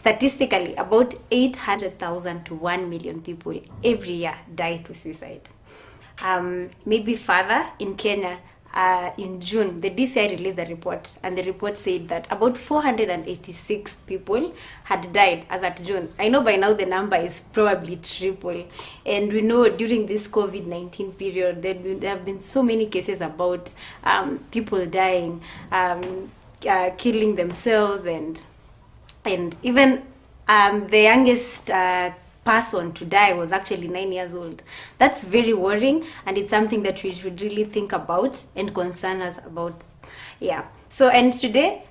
statistically, about 800,000 to 1 million people every year die to suicide. Maybe further, in Kenya, in June, the DCI released a report, and the report said that about 486 people had died as at June. I know by now the number is probably triple, and we know during this COVID-19 period there have been so many cases about people dying, killing themselves, and even the youngest person to die was actually 9 years old. That's very worrying, and it's something that we should really think about and concern us about. Yeah. So, and today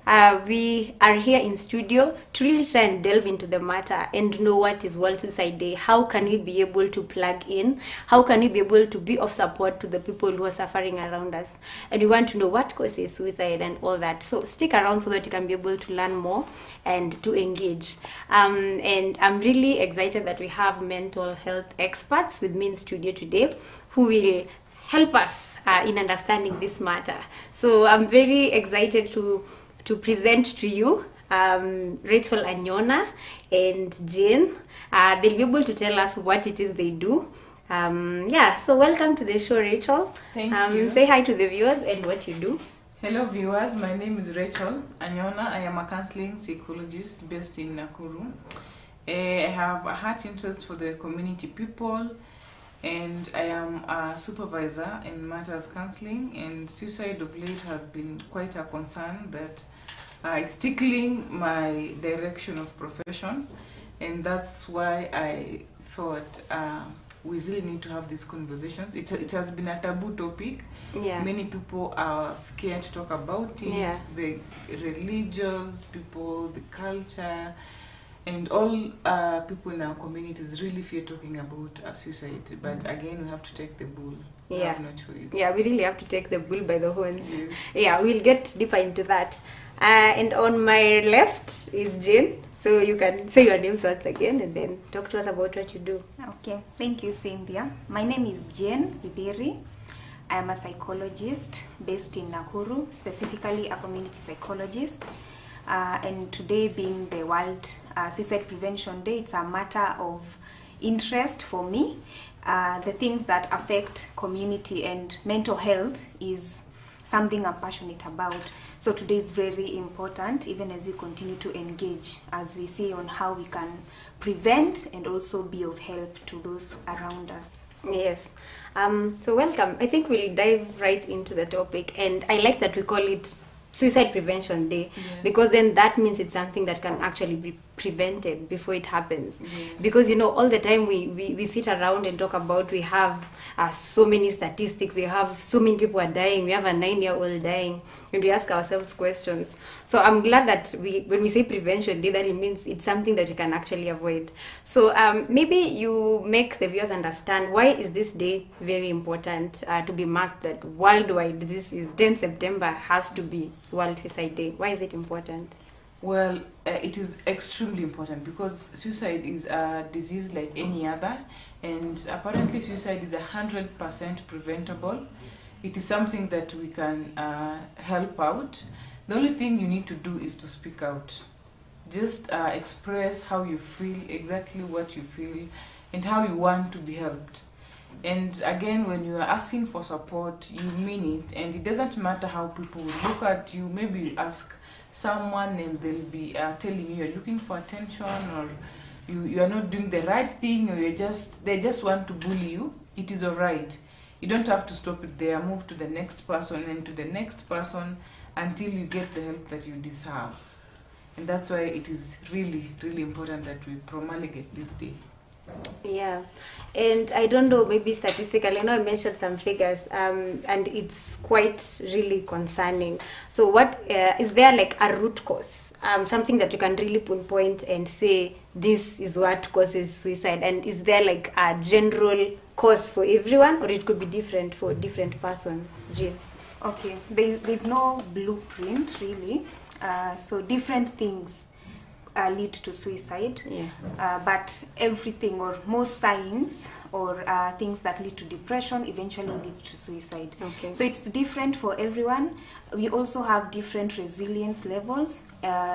we are here in studio to really try and delve into the matter and know what is World Suicide Day. How can we be able to plug in? How can we be able to be of support to the people who are suffering around us? And we want to know what causes suicide and all that. So stick around so that you can be able to learn more and to engage. And I'm really excited that we have mental health experts with me in studio today who will help us in understanding this matter. So I'm very excited to present to you Rachael Anyona and Jane. They'll be able to tell us what it is they do. So welcome to the show, Rachael. Thank you. Say hi to the viewers and what you do. Hello viewers, my name is Rachael Anyona. I am a counseling psychologist based in Nakuru. I have a heart interest for the community people, and I am a supervisor in matters counseling, and suicide of late has been quite a concern that it's tickling my direction of profession, and that's why I thought we really need to have these conversations. It has been a taboo topic. Yeah. Many people are scared to talk about it. Yeah. The religious people, the culture, and all people in our communities really fear talking about suicide. But again, we have to take the bull. We have no choice. Yeah, we really have to take the bull by the horns. Yes. Yeah, we'll get deeper into that. And on my left is Jane. So you can say your names once again and then talk to us about what you do. Okay, thank you, Cynthia. My name is Jane Ibiri. I am a psychologist based in Nakuru, specifically a community psychologist. And today being the World Suicide Prevention Day, it's a matter of interest for me. The things that affect community and mental health is something I'm passionate about. So today is very important, even as we continue to engage, as we see on how we can prevent and also be of help to those around us. Yes. So welcome. I think we'll dive right into the topic, and I like that we call it Suicide Prevention Day. Yes. Because then that means it's something that can actually be prevented before it happens. Yes. Because all the time we sit around and talk about, we have so many statistics, we have so many people are dying, we have a 9-year-old dying, and we ask ourselves questions. So I'm glad that when we say Prevention Day, that it means it's something that you can actually avoid. So maybe you make the viewers understand, why is this day very important to be marked that worldwide this is 10 September has to be World Suicide Day? Why is it important? Well, it is extremely important because suicide is a disease like any other, and apparently suicide is 100% preventable. It is something that we can help out. The only thing you need to do is to speak out. Just express how you feel, exactly what you feel, and how you want to be helped. And again, when you are asking for support, you mean it, and it doesn't matter how people will look at you. Maybe you ask someone and they'll be telling you you're looking for attention, or you are not doing the right thing, or they just want to bully you. It is alright. You don't have to stop it there. Move to the next person and to the next person until you get the help that you deserve. And that's why it is really, really important that we promulgate this day. Yeah, and I don't know, maybe statistically, I know I mentioned some figures, and it's quite really concerning. So what is there like a root cause, something that you can really pinpoint and say this is what causes suicide, and is there like a general cause for everyone, or it could be different for different persons? Jean? Okay, there's no blueprint really, so different things lead to suicide. Yeah. But everything or most signs or things that lead to depression eventually lead to suicide. Okay. So it's different for everyone. We also have different resilience levels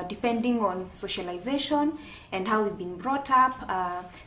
depending on socialization and how we've been brought up,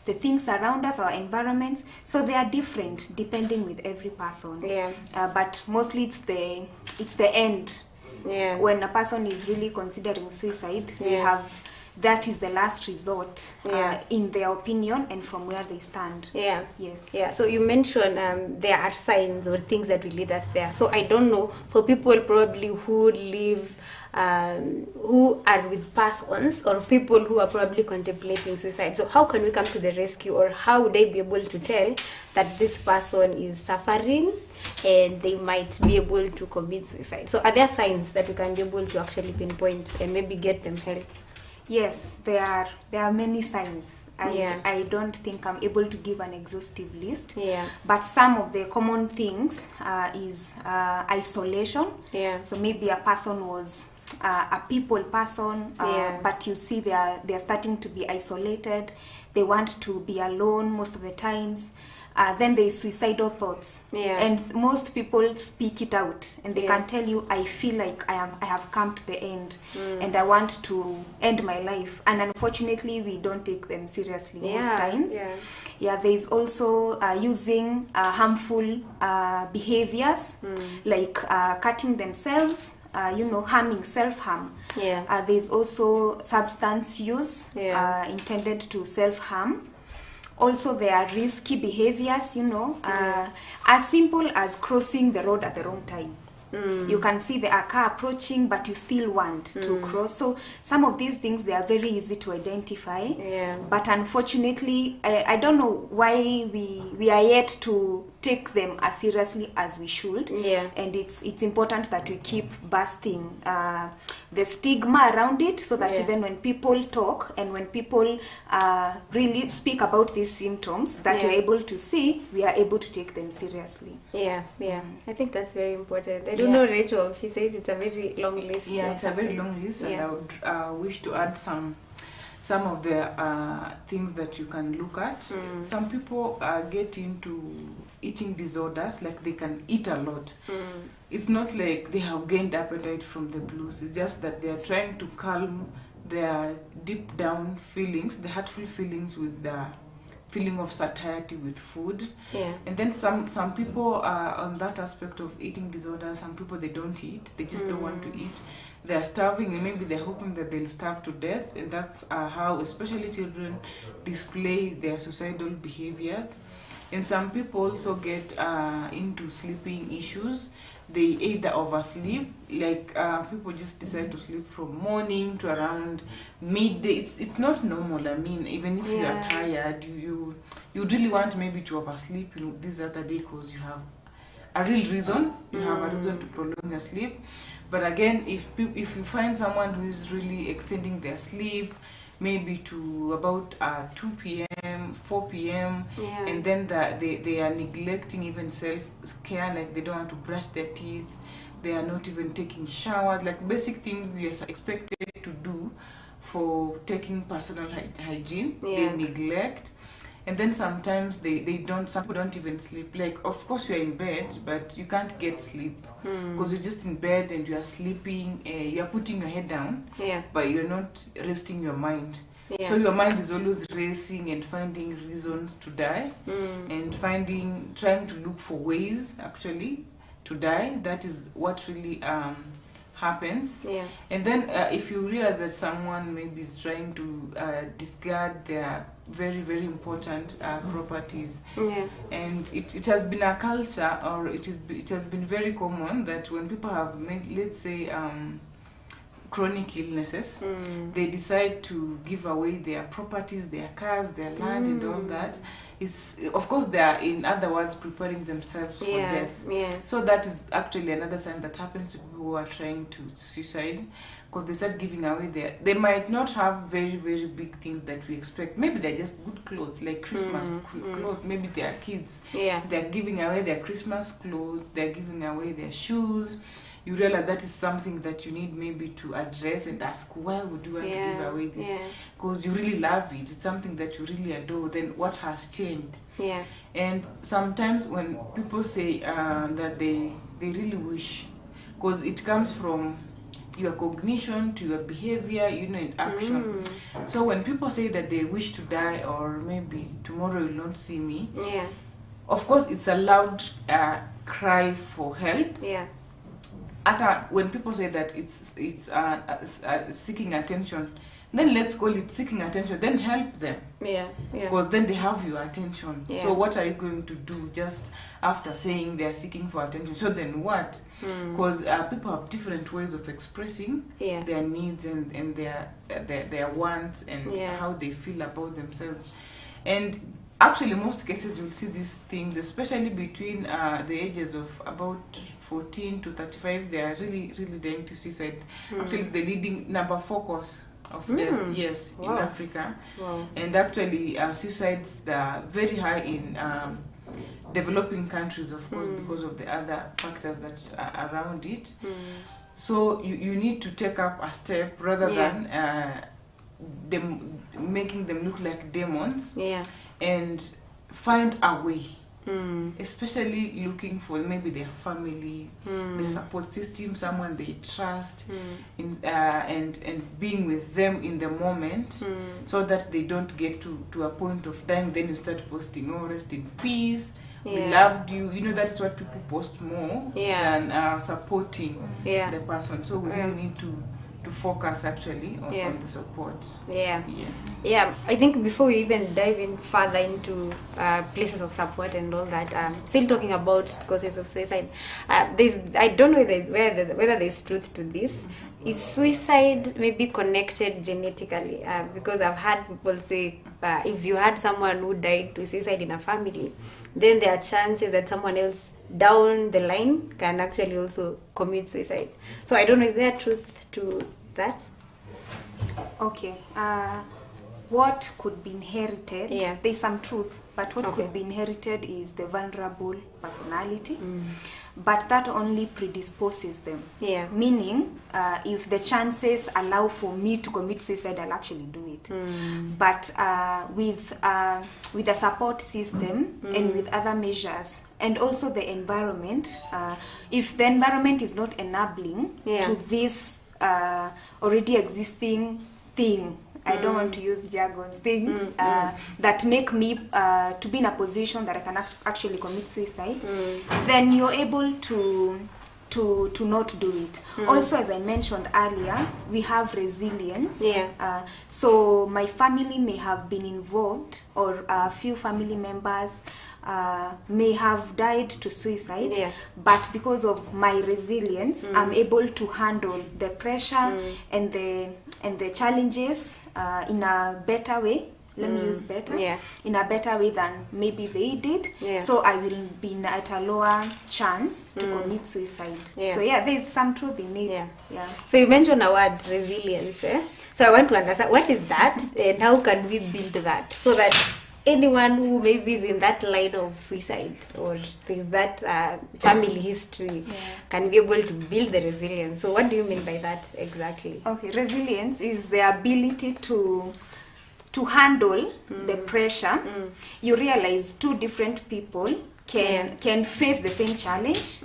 the things around us, our environments. So they are different depending with every person. Yeah. But mostly it's the end. Yeah. When a person is really considering suicide, they Yeah. have that is the last resort Yeah. in their opinion and from where they stand. Yeah. Yes. Yeah. So you mentioned there are signs or things that will lead us there. So I don't know, for people probably who live, who are with persons or people who are probably contemplating suicide. So how can we come to the rescue, or how would they be able to tell that this person is suffering and they might be able to commit suicide? So are there signs that we can be able to actually pinpoint and maybe get them help? Yes, there are many signs. Yeah. I don't think I'm able to give an exhaustive list. Yeah. But some of the common things is isolation. Yeah. So maybe a person was a people person, Yeah. but you see they are starting to be isolated. They want to be alone most of the times. Then there is suicidal thoughts. Yeah. And most people speak it out, and they Yeah. can tell you, I feel like I have come to the end, and I want to end my life. And unfortunately, we don't take them seriously most times. Yeah. Yeah, there is also using harmful behaviors, like cutting themselves, harming, self-harm. Yeah. There's also substance use Yeah. intended to self-harm. Also, there are risky behaviors, as simple as crossing the road at the wrong time. You can see the car approaching, but you still want to cross. So some of these things, they are very easy to identify. Yeah. But unfortunately, I don't know why we are yet to take them as seriously as we should. Yeah. And it's important that we keep busting the stigma around it, so that Yeah. even when people talk and when people really speak about these symptoms that Yeah. we're able to see, we are able to take them seriously. Yeah, yeah. I think that's very important. I don't Yeah. know, Rachel. She says it's a very long list. Yeah, of it's a very something. long list, and Yeah. I would wish to add some of the things that you can look at. Some people get into eating disorders, like they can eat a lot. It's not like they have gained appetite from the blues. It's just that they are trying to calm their deep down feelings, the hurtful feelings, with the feeling of satiety with food. Yeah. And then some people are on that aspect of eating disorder. Some people, they don't eat, they just don't want to eat. They're starving, and maybe they're hoping that they'll starve to death, and that's how especially children display their suicidal behaviors. And some people also get into sleeping issues. They either oversleep, like people just decide to sleep from morning to around midday. It's not normal. I mean, even if you are Yeah. tired, you really want maybe to oversleep, this other day, because you have a real reason. You have a reason to prolong your sleep. But again, if you find someone who is really extending their sleep, maybe to about 2 p.m., 4 p.m., Yeah. and then they are neglecting even self-care, like they don't want to brush their teeth, they are not even taking showers, like basic things you are expected to do for taking personal hygiene, Yeah. they neglect. And then sometimes some people don't even sleep. Like, of course you're in bed, but you can't get sleep because you're just in bed and you are sleeping, you're putting your head down, Yeah. but you're not resting your mind. Yeah. So your mind is always racing and finding reasons to die, and trying to look for ways actually to die. That is what really happens. Yeah. And then if you realize that someone maybe is trying to discard their very, very important properties, Yeah. and it has been a culture, or it has been very common that when people have made, let's say, chronic illnesses, they decide to give away their properties, their cars, their land, and all that. It's, of course, they are, in other words, preparing themselves for Yeah. death. Yeah. So that is actually another sign that happens to people who are trying to suicide, because they start giving away they might not have very, very big things that we expect. Maybe they're just good clothes, like Christmas clothes. Maybe they are kids. Yeah. They're giving away their Christmas clothes, they're giving away their shoes, you realize that is something that you need maybe to address and ask, why would you want to give away this? Because you really love it. It's something that you really adore. Then what has changed? Yeah. And sometimes when people say that they really wish, because it comes from your cognition to your behavior, you know, in action. So when people say that they wish to die, or maybe tomorrow you will not see me, of course it's a loud cry for help. Yeah. When people say that it's seeking attention, then let's call it seeking attention, then help them. Yeah. Because then they have your attention. Yeah. So what are you going to do just after saying they're seeking for attention? So then what? Because people have different ways of expressing their needs and their wants and how they feel about themselves. And actually, most cases you'll see these things, especially between the ages of about 14 to 35, they are really, really dying to suicide. Actually, it's the leading number 4 cause of death, yes, in Africa. And actually, suicides are very high in developing countries, of course, because of the other factors that are around it. So you need to take up a step rather than making them look like demons. And find a way, especially looking for maybe their family, their support system, someone they trust, and being with them in the moment, so that they don't get to a point of dying. Then you start posting, oh, rest in peace, we loved you. You know, that's what people post more than supporting the person. So we really need to focus actually on the support. Yes. I think before we even dive in further into places of support and all that, still talking about causes of suicide, I don't know whether there's truth to this. Is suicide maybe connected genetically? Because I've had people say if you had someone who died to suicide in a family, then there are chances that someone else down the line can actually also commit suicide. So I don't know, is there truth to that? Okay. What could be inherited? There's some truth, but what could be inherited is the vulnerable personality. But that only predisposes them. Meaning, if the chances allow for me to commit suicide, I'll actually do it. But with a support system and with other measures, and also the environment, if the environment is not enabling to this already existing thing, I don't want to use jargons, things that make me to be in a position that I can actually commit suicide, then you're able to not do it. Also, as I mentioned earlier, we have resilience. So my family may have been involved, or a few family members may have died to suicide, but because of my resilience, I'm able to handle the pressure and the challenges in a better way. Let me use better. In a better way than maybe they did. So I will be at a lower chance to commit suicide. So there's some truth in it. So you mentioned the word resilience. So I want to understand, what is that and how can we build that so that anyone who maybe is in that line of suicide or there's that family history can be able to build the resilience. So what do you mean by that exactly? Okay, resilience is the ability to handle the pressure. You realize two different people can face the same challenge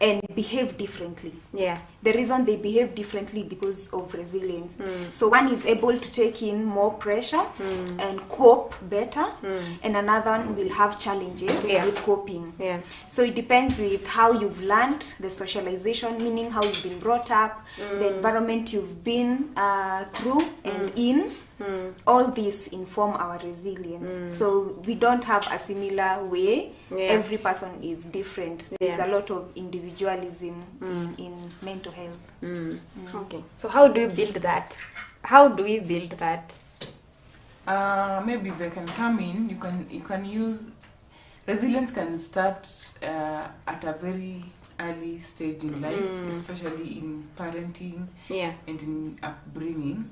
and behave differently. The reason they behave differently because of resilience. So one is able to take in more pressure and cope better, and another one will have challenges with coping. So it depends with how you've learned, the socialization, meaning how you've been brought up, the environment you've been through and in. All these inform our resilience. So we don't have a similar way. Every person is different. There's a lot of individualism in mental health. Okay. So how do you build that? How do we build that? Maybe if I can come in, you can use resilience. Can start at a very early stage in life, especially in parenting and in upbringing.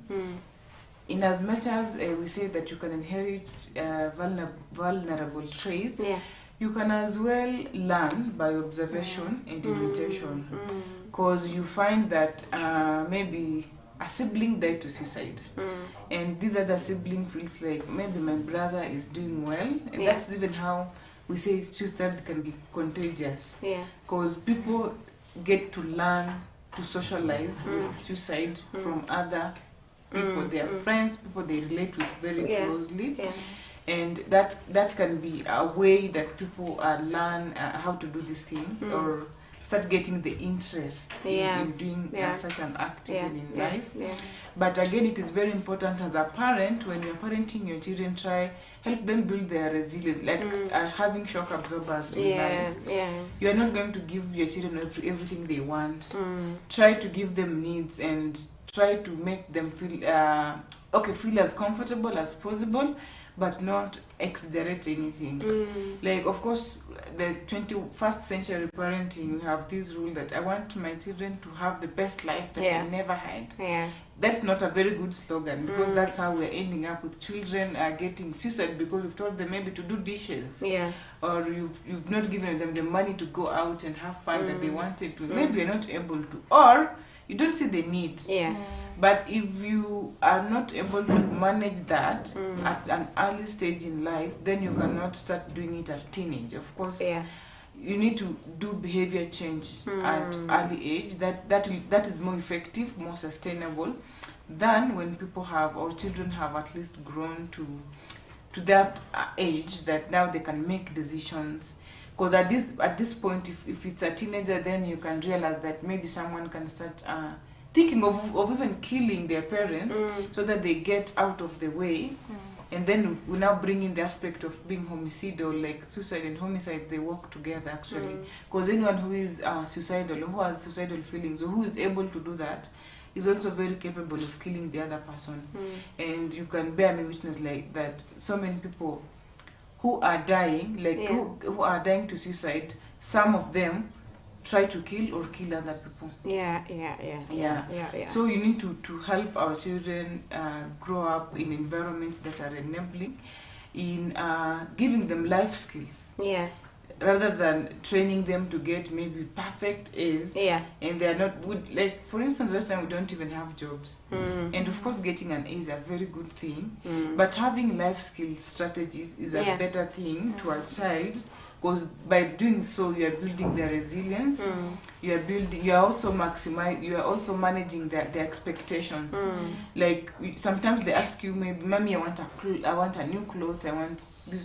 In as much as we say that you can inherit vulnerable traits, you can as well learn by observation and imitation. Because you find that maybe a sibling died to suicide, and this other sibling feels like maybe my brother is doing well, and that's even how we say suicide can be contagious. Because people get to learn to socialize with suicide from other people, their friends, people they relate with very closely. And that can be a way that people learn how to do these things, or start getting the interest in doing such an act even in life. But again, it is very important as a parent, when you're parenting your children, try help them build their resilience, like having shock absorbers in life. You are not going to give your children everything they want. Try to give them needs and try to make them feel feel as comfortable as possible, but not exaggerate anything. Like, of course, the 21st century parenting, we have this rule that I want my children to have the best life that I never had. That's not a very good slogan, because that's how we're ending up with children getting suicide, because we've told them maybe to do dishes, or you've not given them the money to go out and have fun that they wanted to. Maybe you're not able to, or you don't see the need. But if you are not able to manage that at an early stage in life, then you cannot start doing it at teenage. Of course, you need to do behavior change at early age. That is more effective, more sustainable than when people have, or children have at least grown to that age that now they can make decisions. Because at this point, if it's a teenager, then you can realize that maybe someone can start thinking of even killing their parents so that they get out of the way. And then we now bring in the aspect of being homicidal, like suicide and homicide, they work together actually. Because anyone who is suicidal, or who has suicidal feelings, or who is able to do that, is also very capable of killing the other person. And you can bear me witness like that. So many people who are dying, like who are dying to suicide, some of them try to kill or kill other people. So you need to help our children grow up in environments that are enabling, in giving them life skills. Rather than training them to get maybe perfect A's, and they are not good. Like, for instance, last time we don't even have jobs, and of course getting an A is a very good thing, but having life skills strategies is a better thing to a child, because by doing so you are building their resilience. You are also managing their expectations. Like, sometimes they ask you, maybe, mommy, I want a new clothes, I want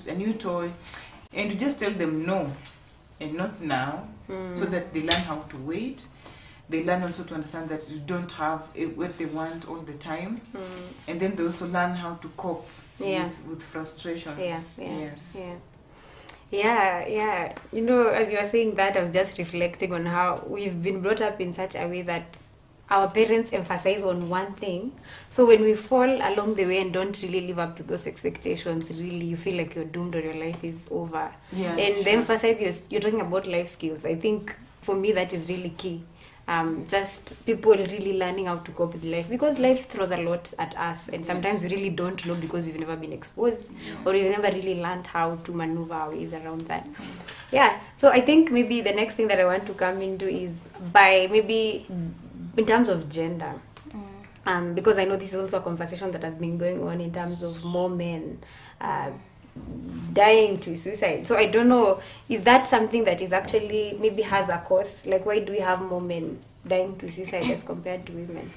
a new toy. And you just tell them no, and not now, so that they learn how to wait. They learn also to understand that you don't have what they want all the time. And then they also learn how to cope with frustrations. You know, as you were saying that, I was just reflecting on how we've been brought up in such a way that our parents emphasize on one thing, so when we fall along the way and don't really live up to those expectations, really you feel like you're doomed or your life is over. The emphasis you're talking about life skills, I think for me that is really key. Just people really learning how to cope with life, because life throws a lot at us, and sometimes we really don't know because we've never been exposed, or we've never really learned how to maneuver our ways around that. So I think maybe the next thing that I want to come into is by maybe in terms of gender, because I know this is also a conversation that has been going on in terms of more men dying to suicide. So I don't know, is that something that is actually maybe has a cause? Like, why do we have more men dying to suicide as compared to women?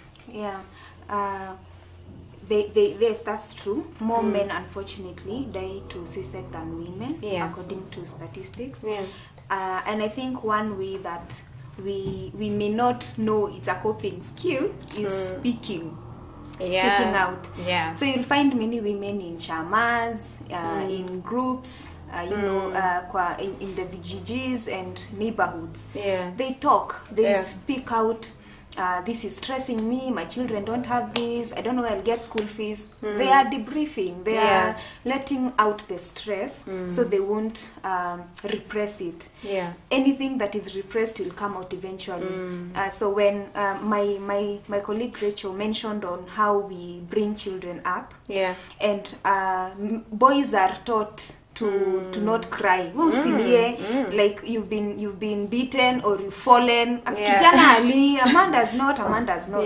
Yes, that's true. More men, unfortunately, die to suicide than women, according to statistics. And I think one way that we may not know it's a coping skill is speaking out. So you'll find many women in shamas, in groups, in the VGGs and neighborhoods. They talk, they speak out. This is stressing me, my children don't have this, I don't know where I'll get school fees. They are debriefing, they are letting out the stress, so they won't repress it. Anything that is repressed will come out eventually. So when my colleague Rachel mentioned on how we bring children up, and boys are taught to not cry. Usilie, like you've been beaten or you've fallen. Kijana ali, Amanda's not.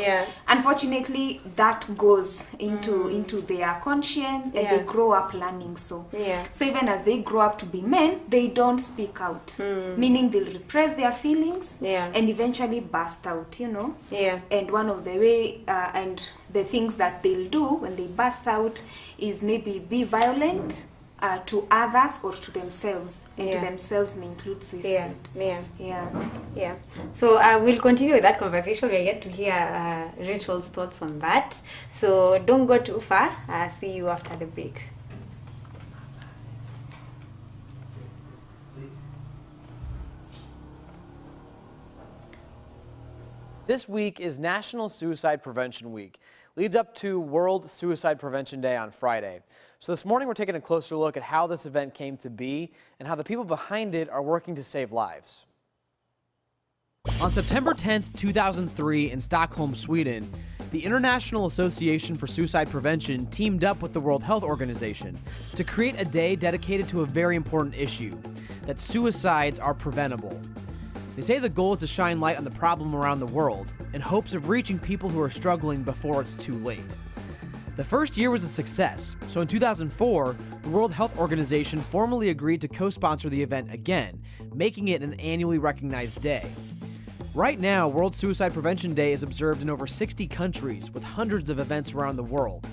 Yeah. Unfortunately, that goes into their conscience, and they grow up learning so. Yeah. So even as they grow up to be men, they don't speak out, meaning they'll repress their feelings and eventually burst out, Yeah. And one of the way and the things that they'll do when they burst out is maybe be violent to others or to themselves, and to themselves may include suicide. Yeah. So we'll continue with that conversation. We're yet to hear Rachel's thoughts on that. So don't go too far. See you after the break. This week is National Suicide Prevention Week. Leads up to World Suicide Prevention Day on Friday. So this morning we're taking a closer look at how this event came to be and how the people behind it are working to save lives. On September 10th, 2003 in Stockholm, Sweden, the International Association for Suicide Prevention teamed up with the World Health Organization to create a day dedicated to a very important issue, that suicides are preventable. They say the goal is to shine light on the problem around the world in hopes of reaching people who are struggling before it's too late. The first year was a success, so in 2004, the World Health Organization formally agreed to co-sponsor the event again, making it an annually recognized day. Right now, World Suicide Prevention Day is observed in over 60 countries with hundreds of events around the world.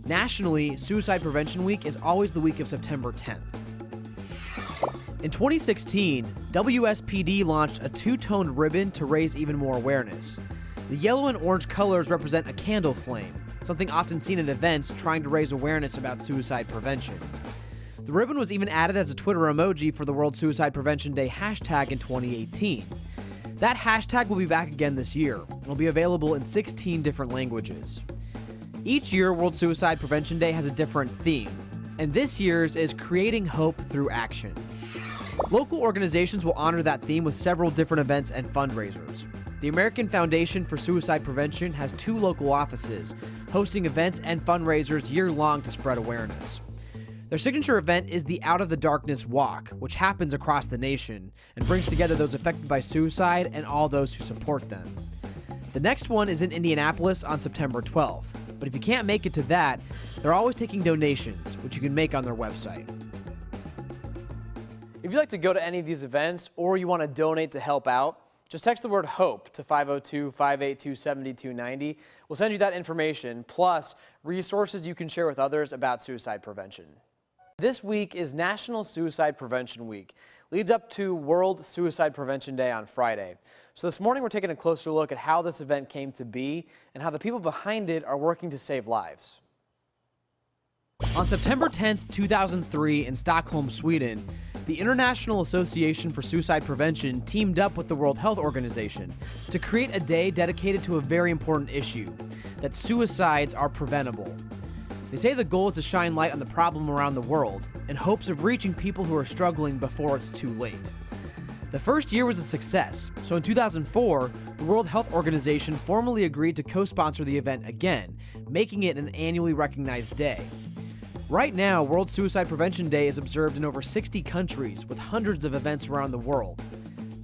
Nationally, Suicide Prevention Week is always the week of September 10th. In 2016, WSPD launched a two-toned ribbon to raise even more awareness. The yellow and orange colors represent a candle flame, something often seen at events trying to raise awareness about suicide prevention. The ribbon was even added as a Twitter emoji for the World Suicide Prevention Day hashtag in 2018. That hashtag will be back again this year and will be available in 16 different languages. Each year, World Suicide Prevention Day has a different theme, and this year's is Creating Hope Through Action. Local organizations will honor that theme with several different events and fundraisers. The American Foundation for Suicide Prevention has 2 local offices, hosting events and fundraisers year-long to spread awareness. Their signature event is the Out of the Darkness Walk, which happens across the nation and brings together those affected by suicide and all those who support them. The next one is in Indianapolis on September 12th, but if you can't make it to that, they're always taking donations, which you can make on their website. If you'd like to go to any of these events or you want to donate to help out, just text the word HOPE to 502-582-7290. We'll send you that information, plus resources you can share with others about suicide prevention. This week is National Suicide Prevention Week. Leads up to World Suicide Prevention Day on Friday. So this morning we're taking a closer look at how this event came to be and how the people behind it are working to save lives. On September 10th, 2003 in Stockholm, Sweden, the International Association for Suicide Prevention teamed up with the World Health Organization to create a day dedicated to a very important issue, that suicides are preventable. They say the goal is to shine light on the problem around the world in hopes of reaching people who are struggling before it's too late. The first year was a success, so in 2004, the World Health Organization formally agreed to co-sponsor the event again, making it an annually recognized day. Right now, World Suicide Prevention Day is observed in over 60 countries with hundreds of events around the world.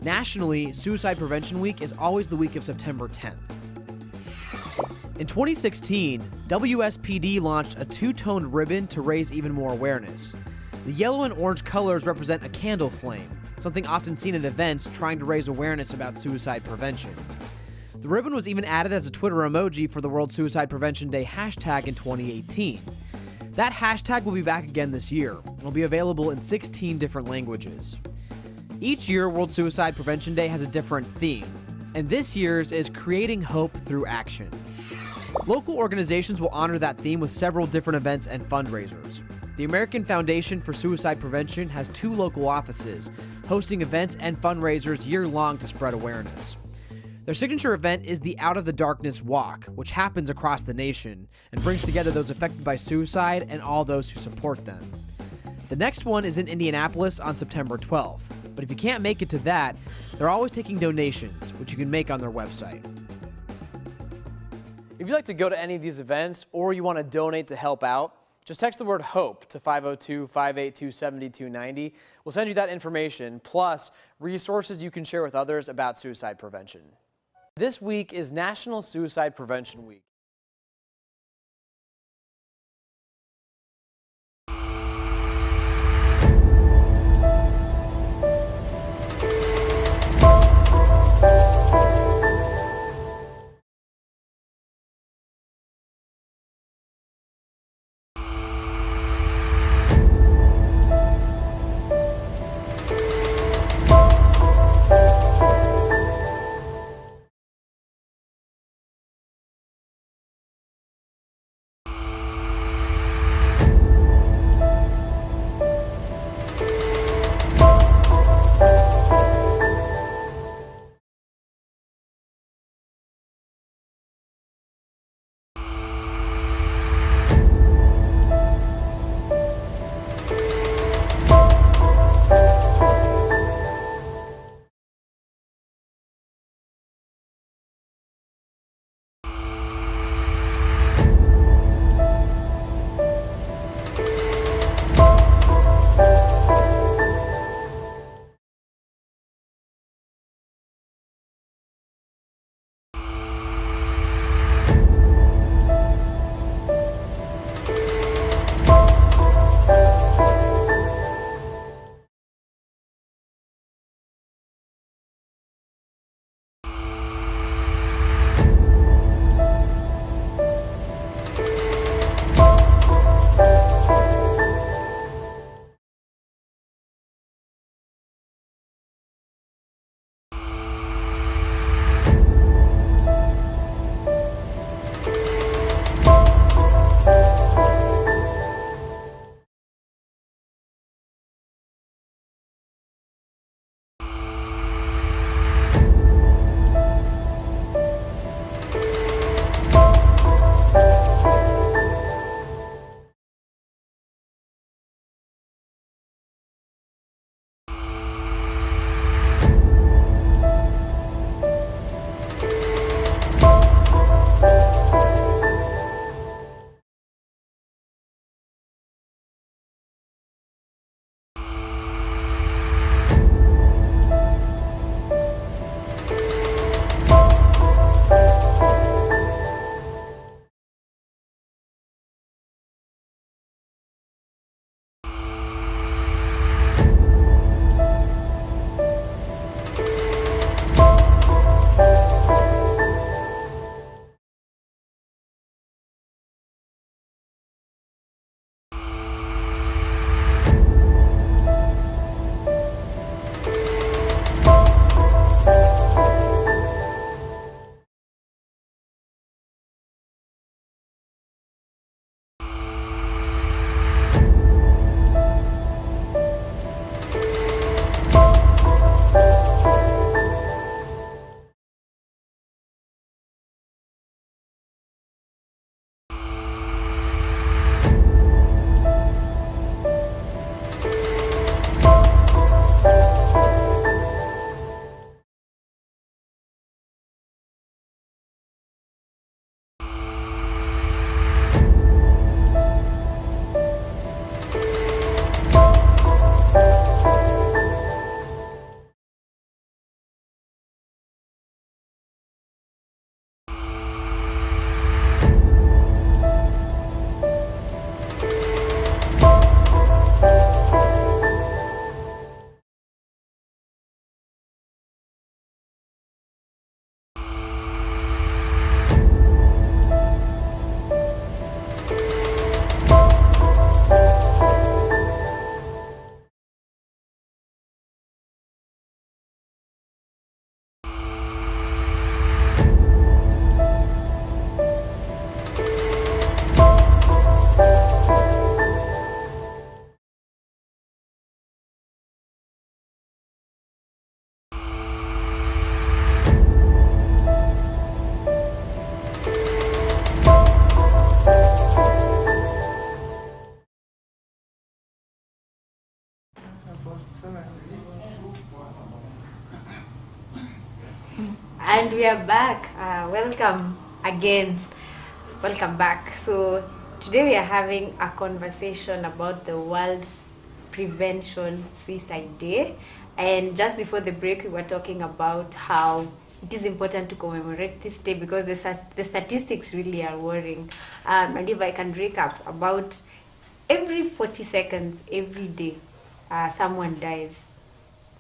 Nationally, Suicide Prevention Week is always the week of September 10th. In 2016, WSPD launched a two-toned ribbon to raise even more awareness. The yellow and orange colors represent a candle flame, something often seen at events trying to raise awareness about suicide prevention. The ribbon was even added as a Twitter emoji for the World Suicide Prevention Day hashtag in 2018. That hashtag will be back again this year and will be available in 16 different languages. Each year, World Suicide Prevention Day has a different theme, and this year's is Creating Hope Through Action. Local organizations will honor that theme with several different events and fundraisers. The American Foundation for Suicide Prevention has 2 local offices, hosting events and fundraisers year-long to spread awareness. Their signature event is the Out of the Darkness Walk, which happens across the nation and brings together those affected by suicide and all those who support them. The next one is in Indianapolis on September 12th, but if you can't make it to that, they're always taking donations, which you can make on their website. If you'd like to go to any of these events or you want to donate to help out, Just text the word HOPE to 502-582-7290. We'll send you that information, plus resources you can share with others about suicide prevention. This week is National Suicide Prevention Week. And we are back. Welcome again. Welcome back. So Today we are having a conversation about the World Prevention Suicide Day. And just before the break, we were talking about how it is important to commemorate this day because the statistics really are worrying. And if I can recap, about every 40 seconds, every day, someone dies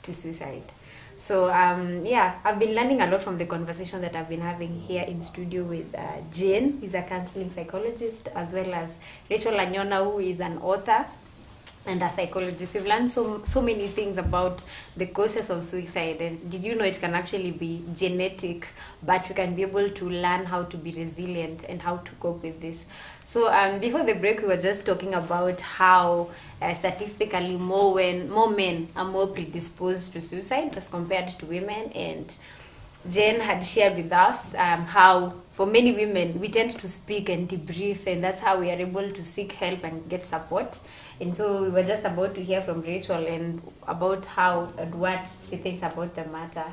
to suicide. So yeah, I've been learning a lot from the conversation that I've been having here in studio with Jane, who's a counseling psychologist, as well as Rachael Anyona, who is an author and a psychologist. We've learned so many things about the causes of suicide. And did you know it can actually be genetic, but we can be able to learn how to be resilient and how to cope with this. So before the break, we were just talking about how statistically more men are more predisposed to suicide as compared to women. And Jen had shared with us how for many women we tend to speak and debrief, and that's how we are able to seek help and get support. And so we were just about to hear from Rachel and about how and what she thinks about the matter.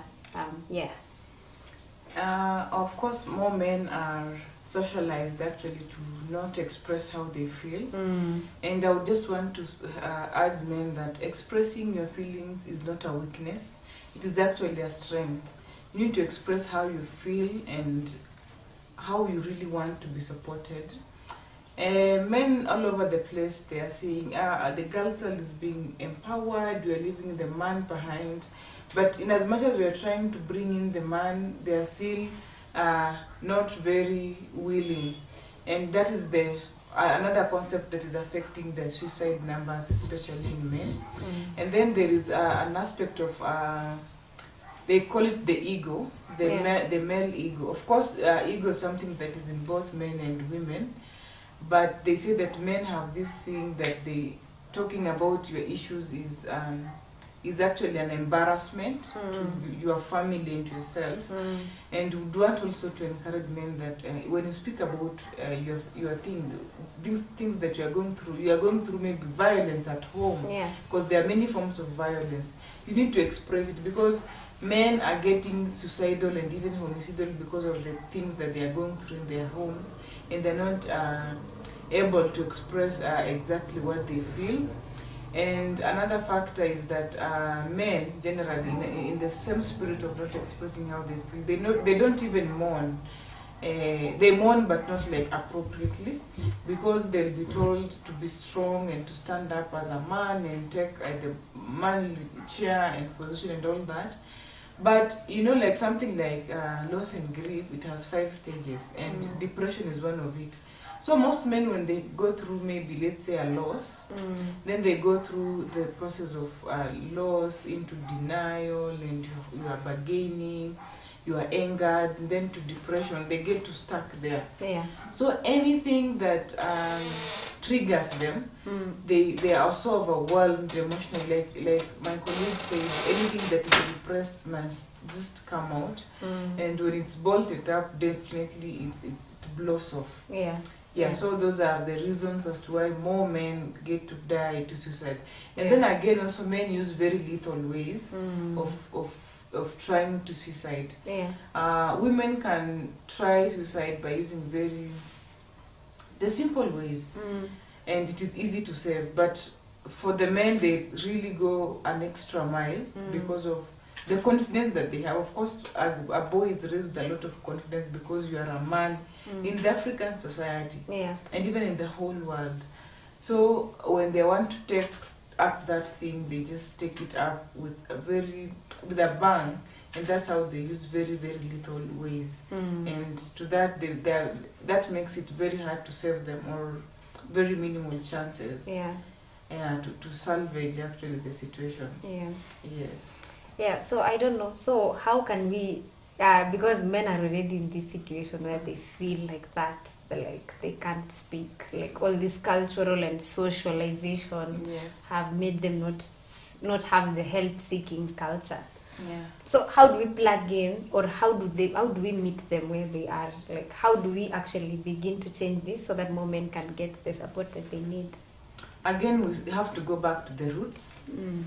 Of course, more men are socialized actually to not express how they feel. And I would just want to add, men, that expressing your feelings is not a weakness. It is actually a strength. You need to express how you feel and how you really want to be supported. Men all over the place, they are saying, the girl child is being empowered, we are leaving the man behind. But in as much as we are trying to bring in the man, they are still not very willing. And that is another concept that is affecting the suicide numbers, especially in men. And then there is an aspect of they call it the ego, the male ego. Of course, ego is something that is in both men and women, but they say that men have this thing that talking about your issues is actually an embarrassment to your family and yourself. And we want also to encourage men that when you speak about your things that you are going through maybe violence at home, because there are many forms of violence. You need to express it, because men are getting suicidal and even homicidal because of the things that they are going through in their homes, and they're not able to express exactly what they feel. And another factor is that men generally, in the same spirit of not expressing how they feel, they don't even mourn. They mourn, but not like appropriately, because they'll be told to be strong and to stand up as a man and take the manly chair and position and all that. But like something like loss and grief, it has 5 stages, and depression is one of it. So most men, when they go through maybe, let's say, a loss, then they go through the process of loss into denial, and you are bargaining, you are angered, and then to depression. They get to stuck there. So anything that triggers them, they are so overwhelmed emotionally. Like my colleague said, anything that is repressed must just come out. And when it's bolted up, definitely it blows off. So those are the reasons as to why more men get to die to suicide. And then again, also men use very lethal ways of trying to suicide. Women can try suicide by using the simple ways, and it is easy to save. But for the men, they really go an extra mile because of the confidence that they have. Of course, a boy is raised with a lot of confidence because you are a man in the African society, and even in the whole world. So when they want to take up that thing, they just take it up with a bang, and that's how they use very, very little ways. And to that, that makes it very hard to save them, or very minimal chances to salvage actually the situation. So I don't know. So how can we, because men are already in this situation where they feel like that, like they can't speak, like all this cultural and socialization have made them not have the help-seeking culture. So how do we plug in, or how do we meet them where they are? Like, how do we actually begin to change this so that more men can get the support that they need? Again, we have to go back to the roots,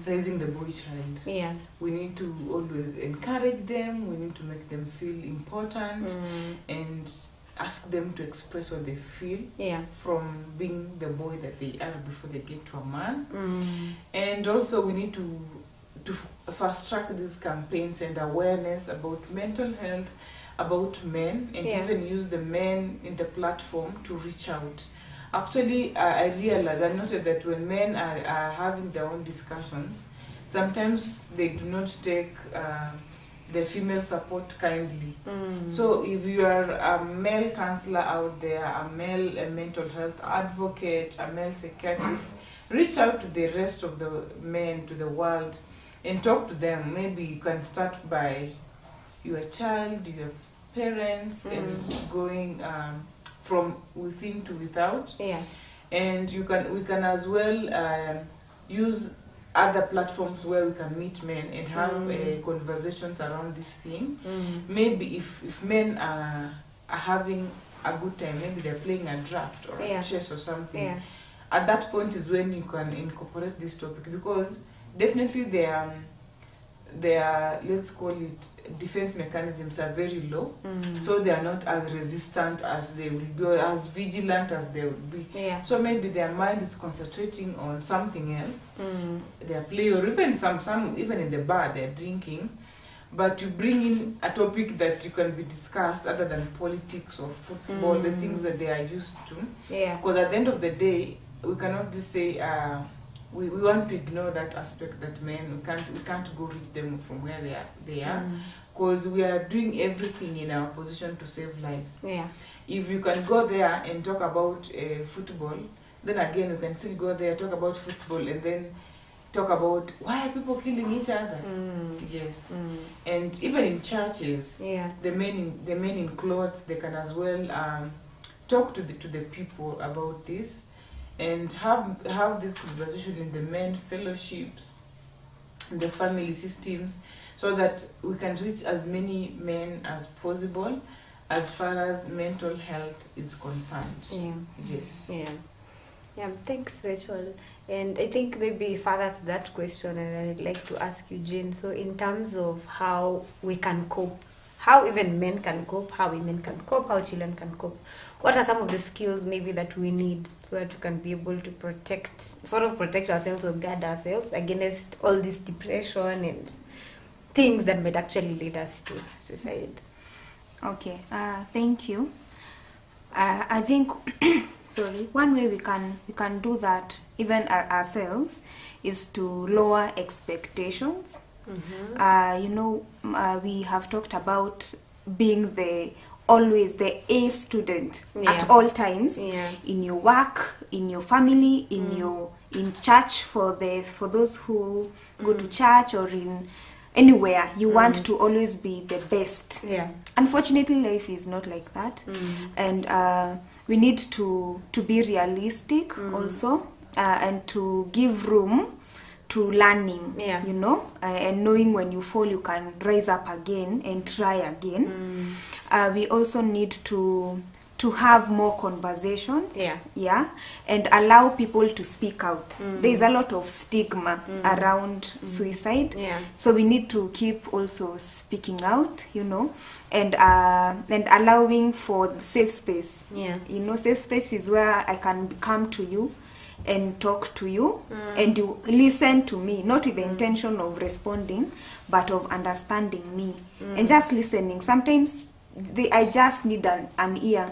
raising the boy child. We need to always encourage them, we need to make them feel important, and ask them to express what they feel from being the boy that they are before they get to a man. And also we need to fast track these campaigns and awareness about mental health, about men, and even use the men in the platform to reach out. Actually, I noted that when men are having their own discussions, sometimes they do not take the female support kindly. So if you are a male counselor out there, a mental health advocate, a male psychiatrist, reach out to the rest of the men, to the world, and talk to them. Maybe you can start by your child, your parents, and going from within to without. And we can as well use other platforms where we can meet men and have conversations around this thing. Maybe if men are having a good time, maybe they're playing a draft or a chess or something. At that point is when you can incorporate this topic, because definitely their let's call it defense mechanisms are very low, so they are not as resistant as they will be, or as vigilant as they would be. So maybe their mind is concentrating on something else. They are playing, or even some even in the bar they're drinking, but you bring in a topic that you can be discussed other than politics or football, the things that they are used to. Because at the end of the day, we cannot just say we want to ignore that aspect, that men, we can't go reach them from where they are, because we are doing everything in our position to save lives. If you can go there and talk about football, then again you can still go there, talk about football, and then talk about why are people killing each other. And even in churches, the men in clothes, they can as well talk to the people about this, and have this conversation in the men fellowships, in the family systems, so that we can reach as many men as possible as far as mental health is concerned. Thanks, Rachel. And I think maybe further to that question, and I'd like to ask you, Jane, so in terms of how we can cope, how even men can cope, how women can cope, how children can cope, what are some of the skills maybe that we need so that we can be able to protect ourselves or guard ourselves against all this depression and things that might actually lead us to suicide? Okay, thank you. I think one way we can do that even ourselves is to lower expectations. We have talked about being always the A student at all times, in your work, in your family, in church, for those who go to church, or in anywhere you want to always be the best. Unfortunately, life is not like that, and we need to be realistic also, and to give room to learning, and knowing when you fall you can rise up again and try again. We also need to have more conversations, and allow people to speak out. There is a lot of stigma around suicide, so we need to keep also speaking out, and allowing for safe space. Safe space is where I can come to you and talk to you, and you listen to me, not with the intention of responding, but of understanding me, and just listening. Sometimes I just need an ear.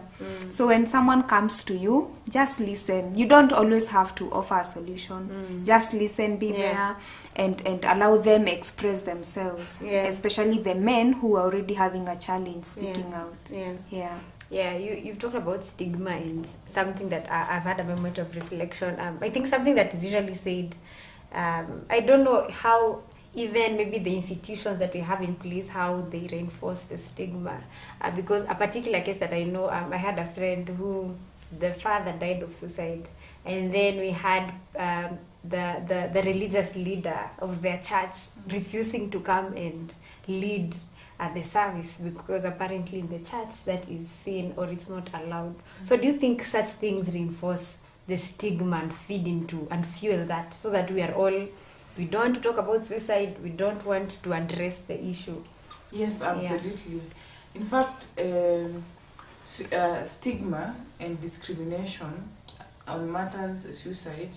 So when someone comes to you, just listen. You don't always have to offer a solution. Just listen, be there, and allow them express themselves, especially the men who are already having a challenge speaking out. You've talked about stigma, and something that I've had a moment of reflection. I think something that is usually said, I don't know how even maybe the institutions that we have in place, how they reinforce the stigma. Because a particular case that I know, I had a friend who, the father died of suicide, and then we had the religious leader of their church refusing to come and lead the service, because apparently in the church that is seen, or it's not allowed. So do you think such things reinforce the stigma and feed into and fuel that, so that we don't want to talk about suicide, we don't want to address the issue? Yes, absolutely. In fact, stigma and discrimination on matters suicide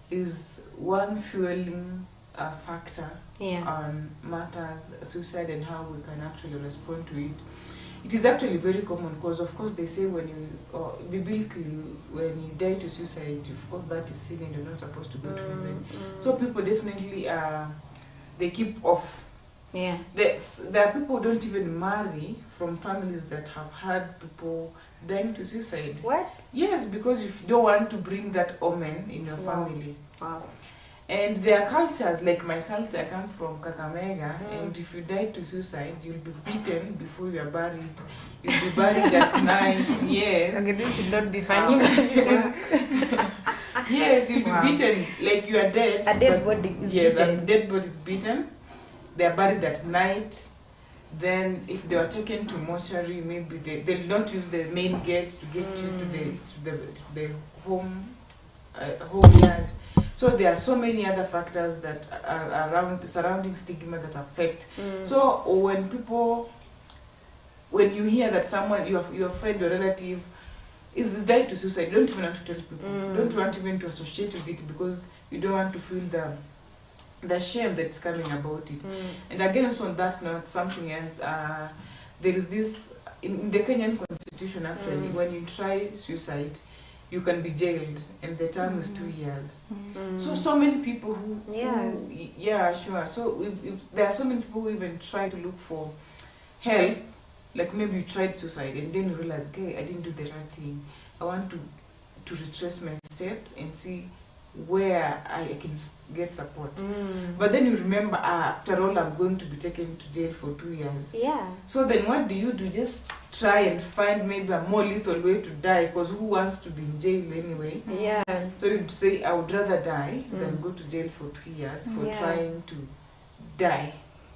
is one fueling factor on matters suicide and how we can actually respond to it. It is actually very common because, of course, they say when you, biblically, when you die to suicide, of course, that is sin and you're not supposed to go to heaven. So people definitely, they keep off. Yeah. There are people who don't even marry from families that have had people dying to suicide. What? Yes, because you don't want to bring that omen in your family. Wow. And there are cultures, like my culture, I come from Kakamega, and if you die to suicide, you'll be beaten before you are buried. You'll be buried at night, yes. Okay, this should not be funny. Yes, you'll be beaten, like you are dead. A dead body is beaten. A dead body is beaten. They are buried at night. Then if they were taken to mortuary, maybe they'll not use the main gate to get you to the home yard. So there are so many other factors that are around surrounding stigma that affect. So when you hear that someone, your friend or relative is died to suicide, you don't even want to tell people. You don't want even to associate with it because you don't want to feel the shame that's coming about it. And again, also on that note, something else, there is this, in the Kenyan constitution actually, when you try suicide, you can be jailed, and the term is 2 years. So many people who sure. So if there are so many people who even try to look for help, like maybe you tried suicide and then you realize, okay, I didn't do the right thing. I want to retrace my steps and see where I can get support. But then you remember, after all, I'm going to be taken to jail for 2 years. Yeah. So then what do? Just try and find maybe a more lethal way to die, because who wants to be in jail anyway? Yeah. So you'd say, I would rather die than go to jail for 2 years for trying to die.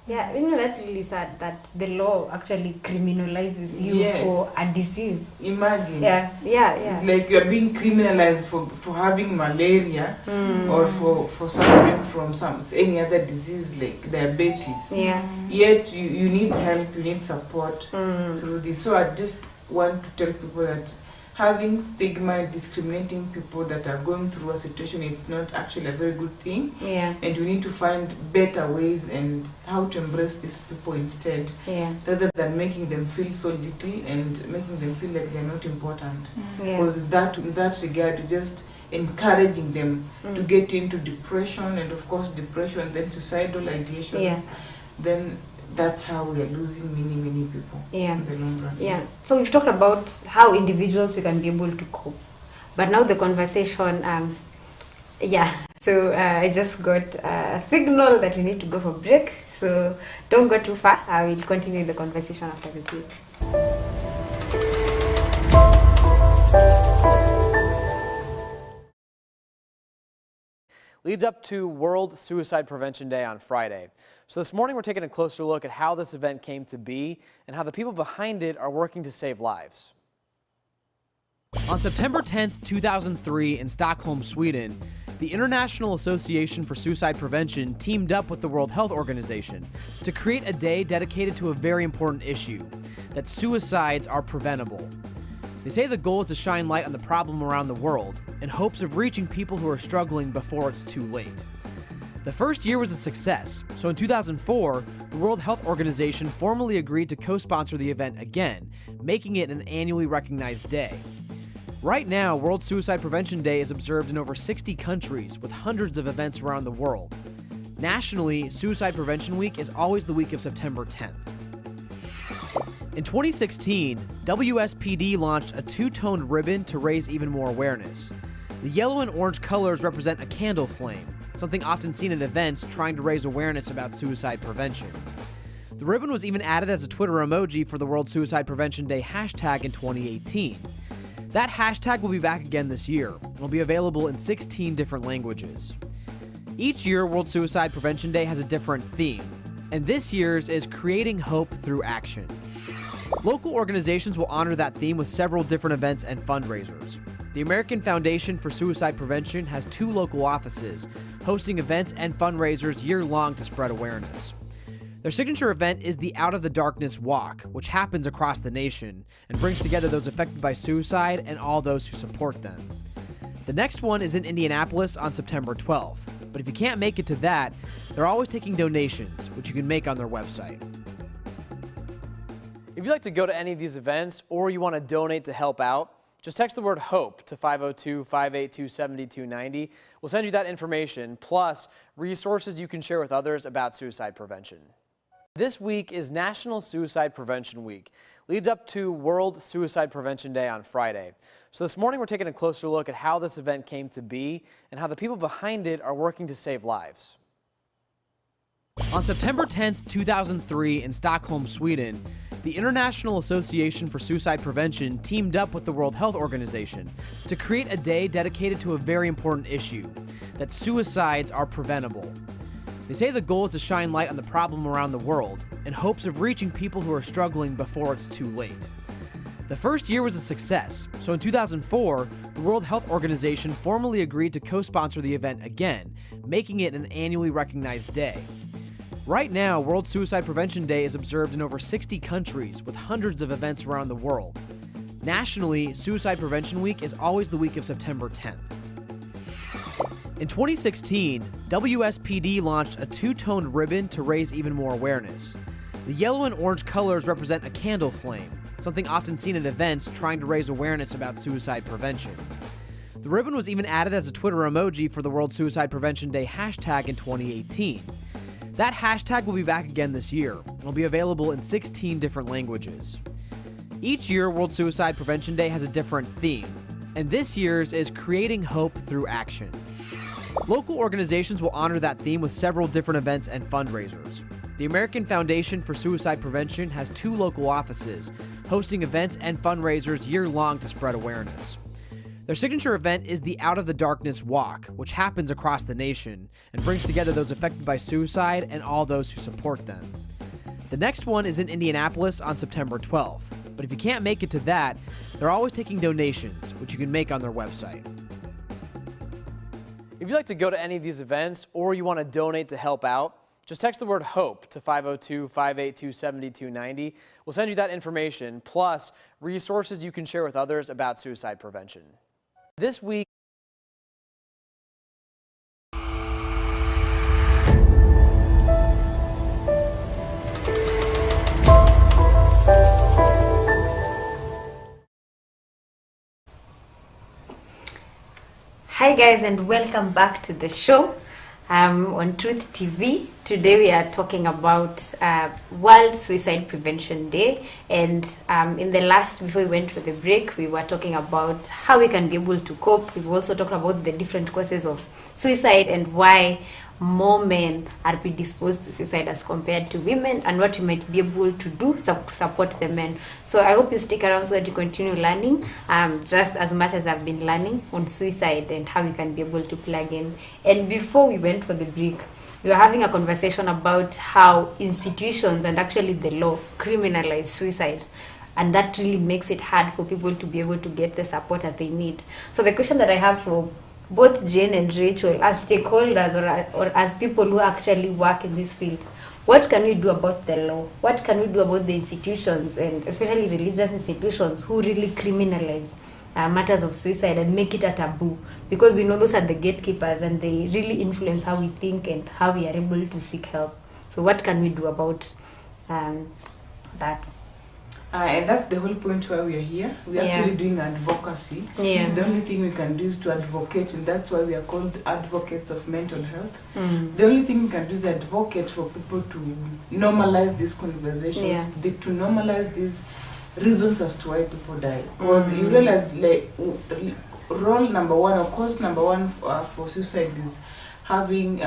Yeah, that's really sad that the law actually criminalizes you for a disease. Imagine. Yeah. It's like you're being criminalized for having malaria or for suffering from any other disease like diabetes. Yeah. Yet you need help, you need support through this. So I just want to tell people that having stigma, discriminating people that are going through a situation, it's not actually a very good thing. Yeah. And we need to find better ways and how to embrace these people instead, rather than making them feel so little and making them feel like they're not important. Because in that regard, just encouraging them to get into depression, and of course depression, then suicidal ideations, then that's how we are losing many people in the long run. Yeah. So we've talked about how individuals we can be able to cope, but now the conversation. So I just got a signal that we need to go for break. So don't go too far. I will continue the conversation after the break. Leads up to World Suicide Prevention Day on Friday. So this morning we're taking a closer look at how this event came to be and how the people behind it are working to save lives. On September 10th, 2003 in Stockholm, Sweden, the International Association for Suicide Prevention teamed up with the World Health Organization to create a day dedicated to a very important issue, that suicides are preventable. They say the goal is to shine light on the problem around the world in hopes of reaching people who are struggling before it's too late. The first year was a success, so in 2004, the World Health Organization formally agreed to co-sponsor the event again, making it an annually recognized day. Right now, World Suicide Prevention Day is observed in over 60 countries with hundreds of events around the world. Nationally, Suicide Prevention Week is always the week of September 10th. In 2016, WSPD launched a two-toned ribbon to raise even more awareness. The yellow and orange colors represent a candle flame, something often seen at events trying to raise awareness about suicide prevention. The ribbon was even added as a Twitter emoji for the World Suicide Prevention Day hashtag in 2018. That hashtag will be back again this year and will be available in 16 different languages. Each year, World Suicide Prevention Day has a different theme, and this year's is Creating Hope Through Action. Local organizations will honor that theme with several different events and fundraisers. The American Foundation for Suicide Prevention has 2 local offices, hosting events and fundraisers year-long to spread awareness. Their signature event is the Out of the Darkness Walk, which happens across the nation and brings together those affected by suicide and all those who support them. The next one is in Indianapolis on September 12th, but if you can't make it to that, they're always taking donations, which you can make on their website. If you'd like to go to any of these events or you want to donate to help out, just text the word HOPE to 502-582-7290. We'll send you that information, plus resources you can share with others about suicide prevention. This week is National Suicide Prevention Week. Leads up to World Suicide Prevention Day on Friday. So this morning we're taking a closer look at how this event came to be and how the people behind it are working to save lives. On September 10th, 2003 in Stockholm, Sweden, the International Association for Suicide Prevention teamed up with the World Health Organization to create a day dedicated to a very important issue, that suicides are preventable. They say the goal is to shine light on the problem around the world in hopes of reaching people who are struggling before it's too late. The first year was a success, so in 2004, the World Health Organization formally agreed to co-sponsor the event again, making it an annually recognized day. Right now, World Suicide Prevention Day is observed in over 60 countries with hundreds of events around the world. Nationally, Suicide Prevention Week is always the week of September 10th. In 2016, WSPD launched a two-toned ribbon to raise even more awareness. The yellow and orange colors represent a candle flame, something often seen at events trying to raise awareness about suicide prevention. The ribbon was even added as a Twitter emoji for the World Suicide Prevention Day hashtag in 2018. That hashtag will be back again this year and will be available in 16 different languages. Each year, World Suicide Prevention Day has a different theme, and this year's is Creating Hope Through Action. Local organizations will honor that theme with several different events and fundraisers. The American Foundation for Suicide Prevention has 2 local offices, hosting events and fundraisers year-long to spread awareness. Their signature event is the Out of the Darkness Walk, which happens across the nation and brings together those affected by suicide and all those who support them. The next one is in Indianapolis on September 12th, but if you can't make it to that, they're always taking donations, which you can make on their website. If you'd like to go to any of these events or you want to donate to help out, just text the word HOPE to 502-582-7290. We'll send you that information, plus resources you can share with others about suicide prevention. This week, Hi guys, and welcome back to the show on Truth TV. Today we are talking about World Suicide Prevention Day, and in the last, before we went for the break, we were talking about how we can be able to cope. We've also talked about the different causes of suicide and why more men are predisposed to suicide as compared to women, and what we might be able to do to support the men. So I hope you stick around so that you continue learning just as much as I've been learning on suicide and how you can be able to plug in. And before we went for the break, we were having a conversation about how institutions and actually the law criminalize suicide, and that really makes it hard for people to be able to get the support that they need. So the question that I have for both Jane and Rachel, as stakeholders or as people who actually work in this field, what can we do about the law? What can we do about the institutions, and especially religious institutions, who really criminalize matters of suicide and make it a taboo? Because we know those are the gatekeepers and they really influence how we think and how we are able to seek help. So what can we do about that? And that's the whole point why we are here. We are actually doing advocacy. The only thing we can do is to advocate, and that's why we are called advocates of mental health. The only thing we can do is advocate for people to normalize these conversations, to normalize these reasons as to why people die. Because you realize, like, role number one, or cause number one for suicide is having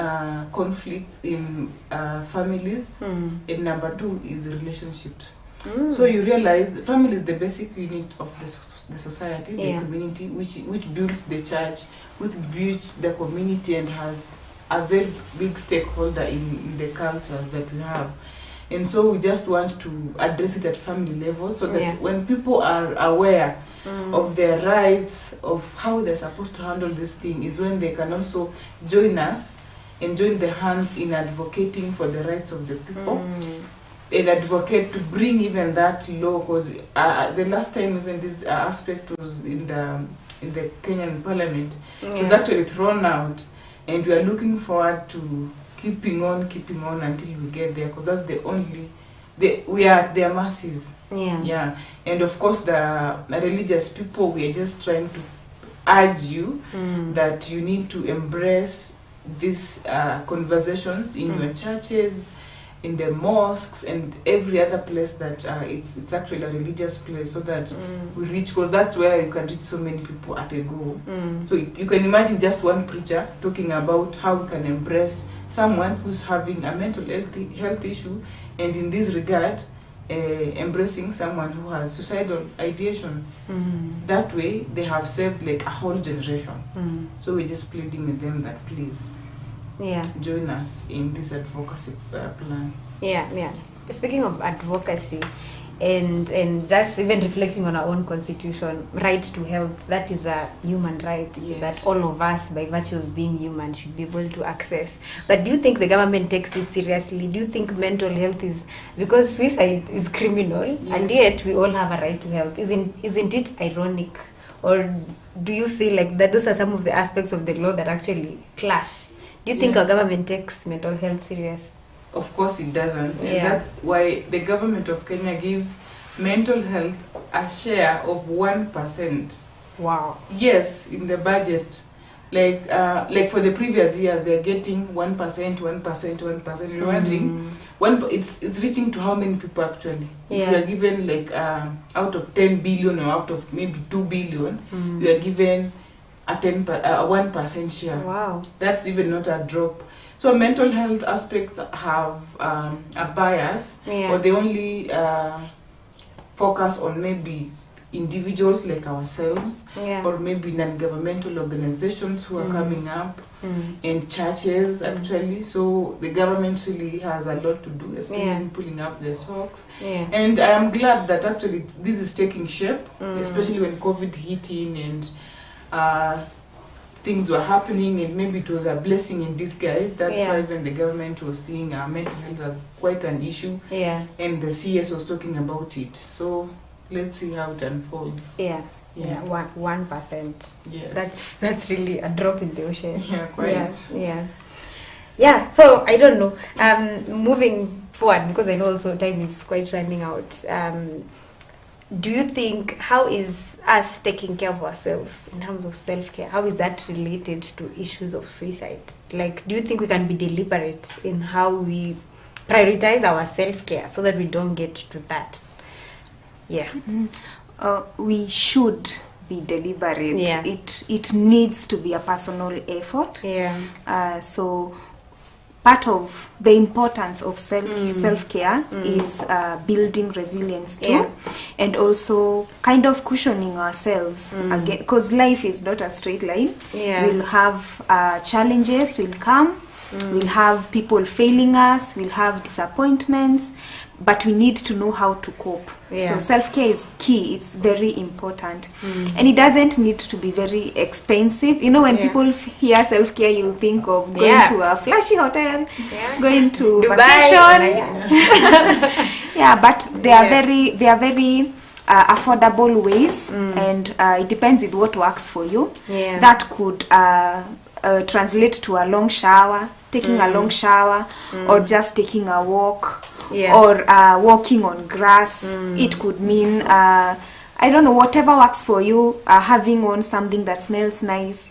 conflict in families, and number 2 is relationships. So you realize the family is the basic unit of the society, the community, which builds the church, which builds the community and has a very big stakeholder in the cultures that we have. And so we just want to address it at family level, so that when people are aware of their rights, of how they're supposed to handle this thing, is when they can also join us and join the hands in advocating for the rights of the people. And advocate to bring even that law, because the last time even this aspect was in the Kenyan Parliament, it was actually thrown out, and we are looking forward to keeping on until we get there, because that's the only we are at their mercies. And of course the religious people, we are just trying to urge you that you need to embrace these conversations in your churches, in the mosques, and every other place that it's actually a religious place, so that we reach, because that's where you can reach so many people at a go. So you can imagine just one preacher talking about how we can embrace someone who's having a mental health issue, and in this regard embracing someone who has suicidal ideations. That way they have saved like a whole generation. So we're just pleading with them that please join us in this advocacy plan. Speaking of advocacy, and just even reflecting on our own constitution, right to health, that is a human right that all of us, by virtue of being human, should be able to access. But do you think the government takes this seriously? Do you think mental health is, because suicide is criminal, and yet we all have a right to health? Isn't it ironic? Or do you feel like that those are some of the aspects of the law that actually clash? Do you think our government takes mental health serious? Of course it doesn't. And that's why the government of Kenya gives mental health a share of 1%. Wow. Yes, in the budget. Like for the previous year, they're getting 1%. You're wondering, it's reaching to how many people actually? If you are given like out of 10 billion or out of maybe 2 billion, you are given a 1% share. Wow. That's even not a drop. So mental health aspects have a bias, or they only focus on maybe individuals like ourselves, or maybe non-governmental organizations who are coming up, and churches actually. So the government really has a lot to do, especially in pulling up the stocks. And I am glad that actually this is taking shape, especially when COVID hit in and things were happening, and maybe it was a blessing in disguise. That's why even the government was seeing mental health as quite an issue, and the CS was talking about it. So let's see how it unfolds. 1%. Yes. That's really a drop in the ocean. Quite. So I don't know. Moving forward, because I know also time is quite running out. Do you think, how is us taking care of ourselves in terms of self-care, how is that related to issues of suicide? Like, do you think we can be deliberate in how we prioritize our self-care so that we don't get to that? We should be deliberate. It needs to be a personal effort. So part of the importance of self-care is building resilience too, and also kind of cushioning ourselves again, because life is not a straight line. We'll have challenges will come, we'll have people failing us, we'll have disappointments, but we need to know how to cope. So self-care is key. It's very important, and it doesn't need to be very expensive. You know, when people hear self-care, you'll think of going to a flashy hotel, going to Dubai, vacation. But they are very affordable ways, and it depends with what works for you. That could translate to a long shower, taking a long shower, or just taking a walk. Or walking on grass. It could mean I don't know, whatever works for you. Having on something that smells nice,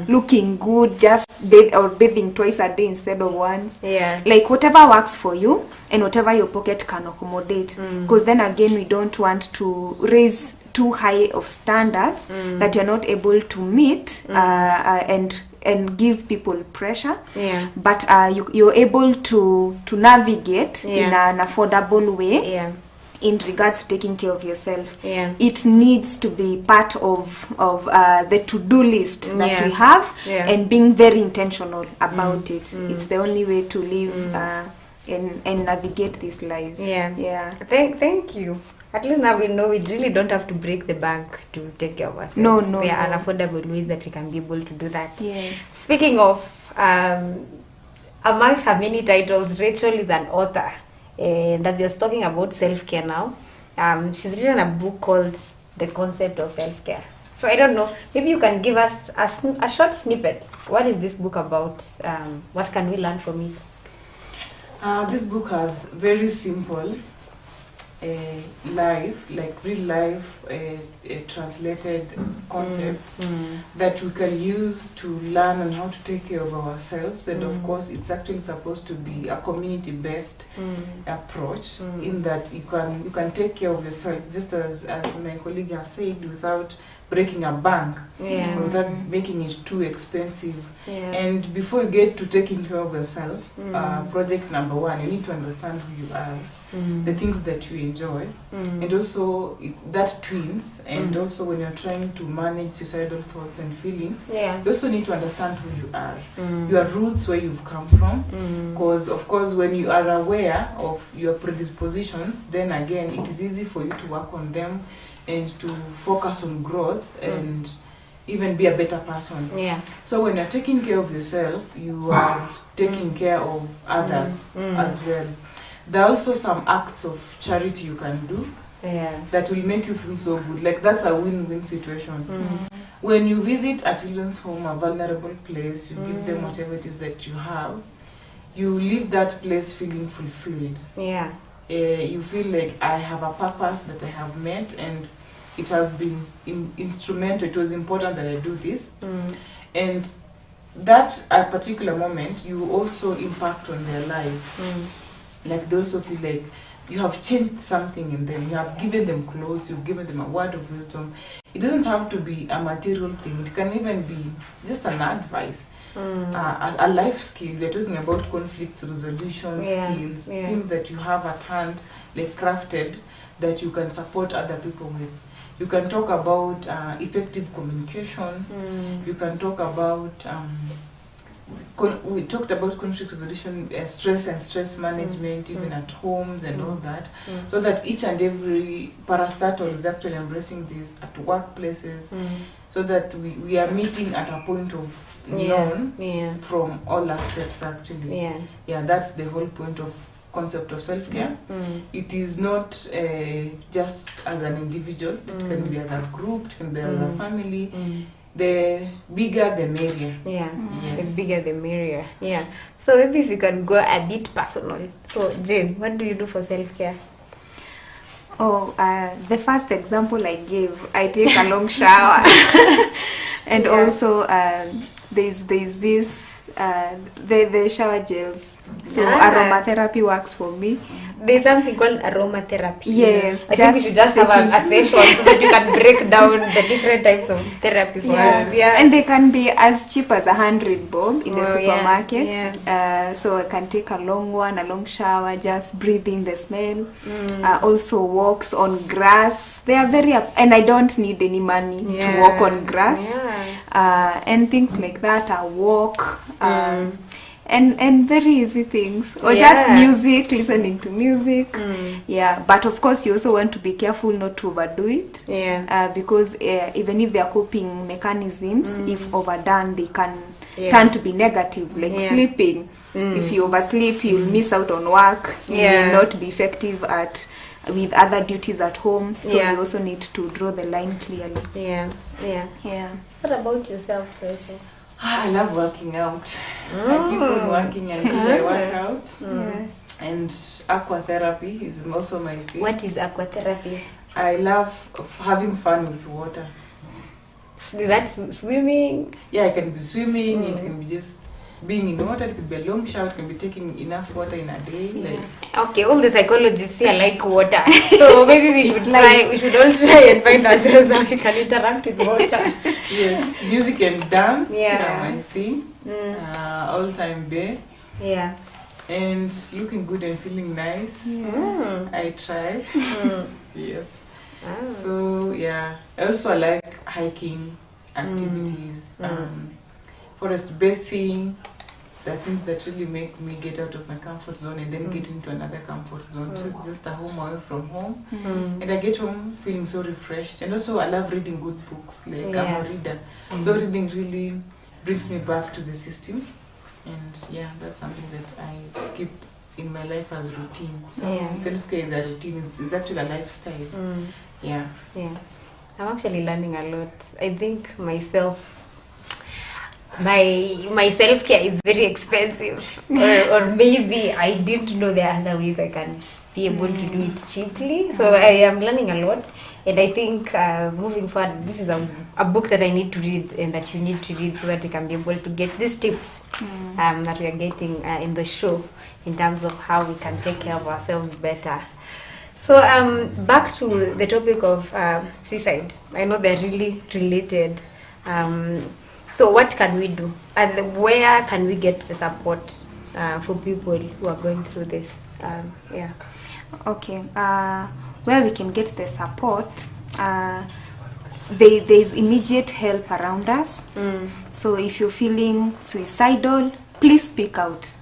looking good, just bathing twice a day instead of once. Like whatever works for you and whatever your pocket can accommodate. Because then again, we don't want to raise too high of standards that you're not able to meet and give people pressure, but you're able to navigate in an affordable way in regards to taking care of yourself. It needs to be part of the to-do list that we have, and being very intentional about it. It's the only way to live and navigate this life. Thank you. At least now we know we really don't have to break the bank to take care of ourselves. There are affordable ways that we can be able to do that. Yes. Speaking of amongst her many titles, Rachel is an author. And as you're talking about self-care now, she's written a book called The Concept of Self-Care. So I don't know, maybe you can give us a short snippet. What is this book about? What can we learn from it? This book has very simple life, like real life translated concepts that we can use to learn on how to take care of ourselves. And of course, it's actually supposed to be a community-based approach in that you can take care of yourself, just as my colleague has said, without breaking a bank, without making it too expensive. And before you get to taking care of yourself, project number one, you need to understand who you are, the things that you enjoy, and also that twins. And also when you're trying to manage suicidal thoughts and feelings, you also need to understand who you are, your roots, where you've come from. Because of course, when you are aware of your predispositions, then again it is easy for you to work on them and to focus on growth and even be a better person. So when you're taking care of yourself, you are taking care of others as well. There are also some acts of charity you can do that will make you feel so good. Like, that's a win-win situation. When you visit a children's home, a vulnerable place, you give them whatever it is that you have, you leave that place feeling fulfilled. You feel like, I have a purpose that I have met, and it has been instrumental. It was important that I do this. And that a particular moment, you also impact on their life. Like, they also feel like you have changed something in them. You have given them clothes, you've given them a word of wisdom. It doesn't have to be a material thing. It can even be just an advice, a life skill. We're talking about conflict resolution skills, things that you have at hand, like crafted, that you can support other people with. You can talk about effective communication. You can talk about we talked about conflict resolution, stress and stress management, even at homes and all that, so that each and every parastatal is actually embracing this at workplaces, so that we are meeting at a point of known from all aspects actually. That's the whole point of concept of self-care. It is not just as an individual, it can be as a group, it can be as a family. The bigger the merrier. The bigger the merrier. So maybe if you can go a bit personal. So Jane, what do you do for self-care? The first example I gave, I take a long shower. And also there's this the shower gels. So aromatherapy works for me. There's something called aromatherapy. Yes. I think we should just have a session so that you can break down the different types of therapy for us. And they can be as cheap as 100 bob in the supermarket. So I can take a long one, a long shower, just breathe in the smell. Also walks on grass. They are very and I don't need any money to walk on grass. And things like that. I walk. And very easy things, or just music, listening to music. But of course you also want to be careful not to overdo it, because even if they are coping mechanisms, if overdone, they can turn to be negative, like sleeping. If you oversleep, you'll miss out on work. You will not be effective with other duties at home. So you also need to draw the line clearly. What about yourself, Rachel? I love working out. I keep on working until I work out. And aquatherapy is also my thing. What is aquatherapy? I love having fun with water. Is that swimming? Yeah, it can be swimming, it can be just being in water, it could be a long shower, it can be taking enough water in a day. Okay, all the psychologists here like water. So maybe we should we should all try and find ourselves how we can interact with water. Yes, music and dance are my thing. All time there. And looking good and feeling nice. I try. Yes. So I also like hiking activities, forest bathing, the things that really make me get out of my comfort zone and then get into another comfort zone. So it's just a home away from home. And I get home feeling so refreshed. And also I love reading good books, like I'm a reader. So reading really brings me back to the system. And yeah, that's something that I keep in my life as routine. Yeah. Self-care is a routine. It's actually a lifestyle. Yeah. Yeah. I'm actually learning a lot. I think my self-care is very expensive, or maybe I didn't know there are other ways I can be able to do it cheaply. So I am learning a lot, and I think moving forward, this is a book that I need to read and that you need to read so that you can be able to get these tips that we are getting in the show in terms of how we can take care of ourselves better. So back to the topic of suicide. I know they're really related. So what can we do? And where can we get the support for people who are going through this? Yeah. Okay. Where we can get the support, there's immediate help around us. So if you're feeling suicidal, please speak out.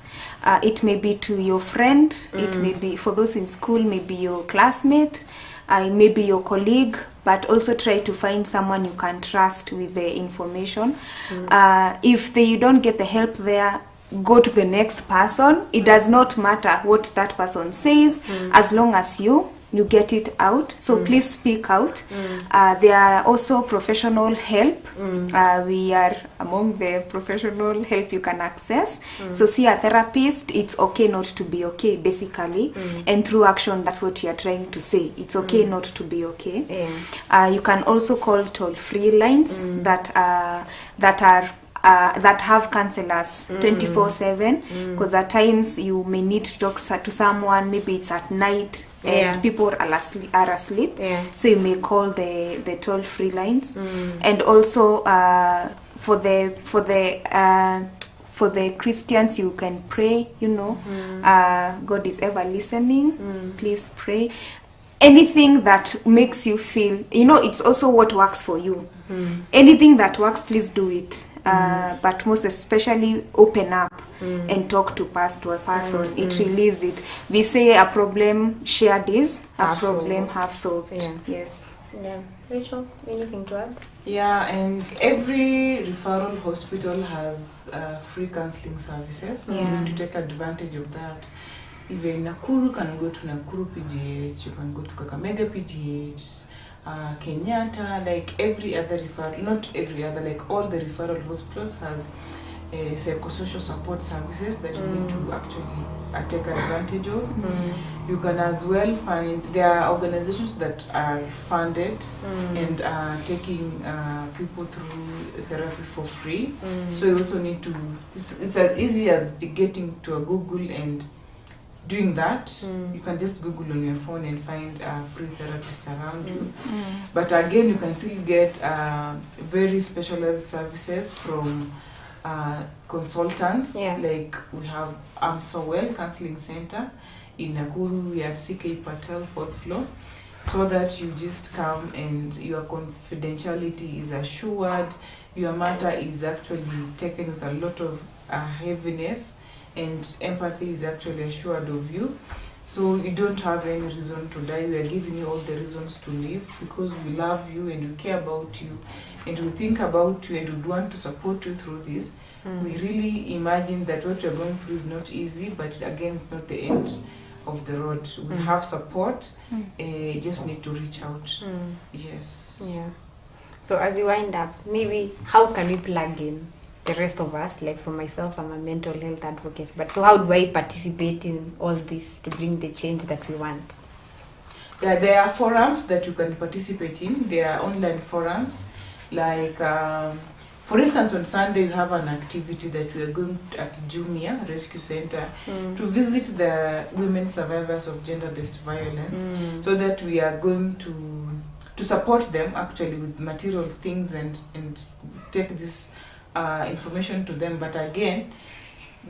It may be to your friend, it may be for those in school, maybe your classmate, maybe your colleague, but also try to find someone you can trust with the information. If you don't get the help there, go to the next person. It does not matter what that person says, as long as you get it out. So please speak out. There are also professional help. We are among the professional help you can access. So see a therapist. It's okay not to be okay, basically. And through action, that's what you are trying to say. It's okay not to be okay. You can also call toll-free lines that have counselors 24/7, because at times you may need to talk to someone, maybe it's at night and people are asleep. So you may call the toll-free lines. And also for the Christians, you can pray, God is ever listening. Please pray. Anything that makes you feel, it's also what works for you. Anything that works, please do it. But most especially, open up and talk to a person. It relieves it. We say a problem shared is a problem half solved. Yes. Yeah. Rachel, anything to add? Yeah, and every referral hospital has free counseling services. You need to take advantage of that. Even Nakuru, can go to Nakuru PGH, you can go to Kakamega PGH, Kenyatta, like every other referral, not every other, like all the referral hospitals has psychosocial support services that you need to actually take advantage of. You can as well find, there are organizations that are funded and are taking people through therapy for free. So you also need to, it's as easy as getting to a Google and doing that. You can just Google on your phone and find free therapists around you. But again, you can still get very specialized services from consultants. Like we have Amsowel Counseling Center in Nakuru. We are at CK Patel 4th floor, so that you just come and your confidentiality is assured. Your matter is actually taken with a lot of heaviness, and empathy is actually assured of you. So you don't have any reason to die. We are giving you all the reasons to live, because we love you and we care about you and we think about you and we want to support you through this. We really imagine that what you're going through is not easy, but again, it's not the end of the road. We have support. You just need to reach out. Yes. Yeah. So as you wind up, maybe how can we plug in the rest of us? Like for myself, I'm a mental health advocate, but so how do I participate in all this to bring the change that we want? Yeah, there are forums that you can participate in. There are online forums, like for instance, on Sunday we have an activity that we are going at Jumia Rescue Center to visit the women survivors of gender-based violence, so that we are going to support them actually with material things and take this information to them. But again,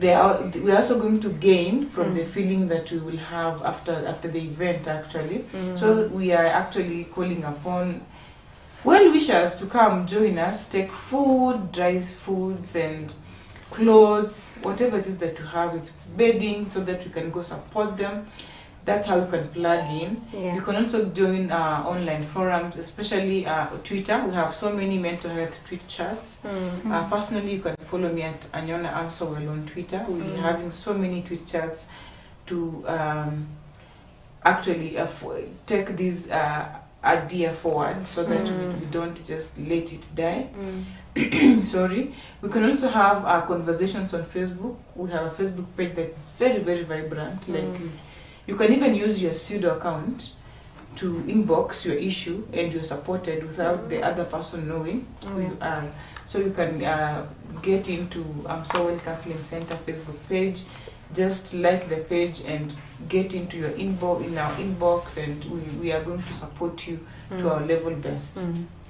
we are also going to gain from the feeling that we will have after the event actually. So we are actually calling upon well-wishers to come join us, take food, dry foods and clothes, whatever it is that you have, if it's bedding, so that we can go support them. That's how you can plug in. Yeah. You can also join online forums, especially Twitter. We have so many mental health tweet chats. Personally, you can follow me at Anyona Amsowel on Twitter. We're having so many tweet chats to actually take this idea forward so that we don't just let it die. Sorry. We can also have conversations on Facebook. We have a Facebook page that's very, very vibrant. Like you can even use your pseudo account to inbox your issue and you're supported without the other person knowing who you are. So you can get into Amsowel Counseling Center Facebook page, just like the page and get into your inbox, in our inbox, and we are going to support you to our level best.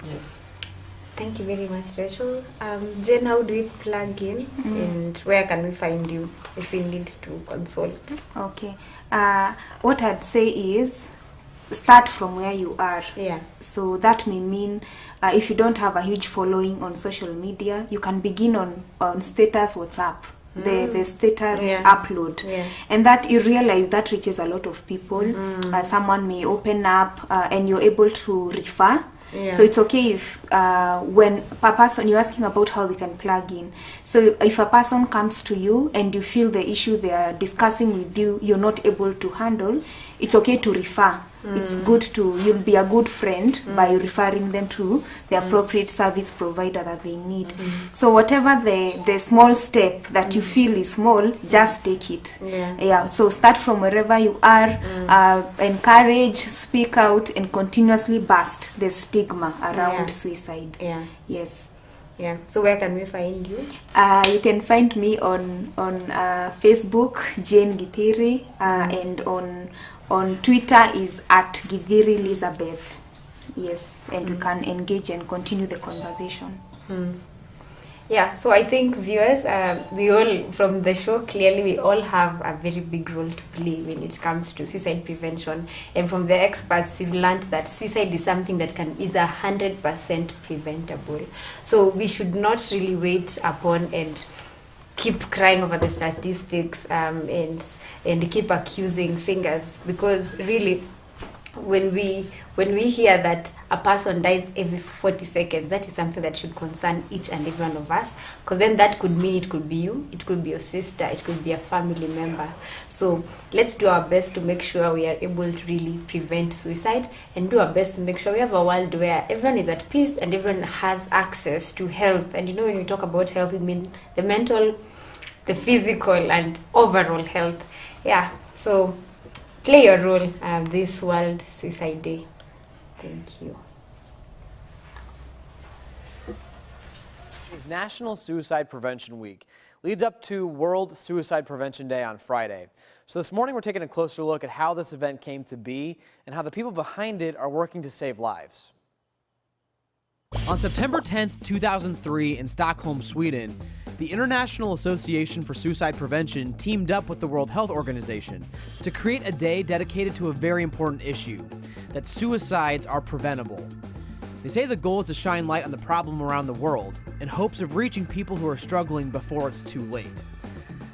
Yes. Thank you very much, Rachel. Jen, how do we plug in and where can we find you if we need to consult? Okay. What I'd say is start from where you are. Yeah. So that may mean if you don't have a huge following on social media, you can begin on status WhatsApp. The status upload, and that you realize that reaches a lot of people. Someone may open up and you're able to refer. So it's okay if when a person, you're asking about how we can plug in. So if a person comes to you and you feel the issue they are discussing with you, you're not able to handle, it's okay to refer. It's good to, you'll be a good friend by referring them to the appropriate service provider that they need. So whatever the small step that you feel is small, just take it. So start from wherever you are, encourage, speak out, and continuously bust the stigma around suicide. Yes. Yeah. So where can we find you? You can find me on Facebook, Jane Githiri, and on Twitter is at Githiri Elizabeth. Yes, and we can engage and continue the conversation. Yeah, so I think viewers, we all, from the show, clearly we all have a very big role to play when it comes to suicide prevention. And from the experts, we've learned that suicide is something that is 100% preventable. So we should not really wait upon and keep crying over the statistics and keep accusing fingers, because really when we hear that a person dies every 40 seconds, that is something that should concern each and every one of us, because then that could mean it could be you, it could be your sister, it could be a family member. So let's do our best to make sure we are able to really prevent suicide, and do our best to make sure we have a world where everyone is at peace and everyone has access to health. And you know, when we talk about health, we mean the mental, the physical, and overall health. Yeah, so play your role this World Suicide Day. Thank you. It's National Suicide Prevention Week. Leads up to World Suicide Prevention Day on Friday. So this morning we're taking a closer look at how this event came to be and how the people behind it are working to save lives. On September 10th, 2003 in Stockholm, Sweden, the International Association for Suicide Prevention teamed up with the World Health Organization to create a day dedicated to a very important issue, that suicides are preventable. They say the goal is to shine light on the problem around the world in hopes of reaching people who are struggling before it's too late.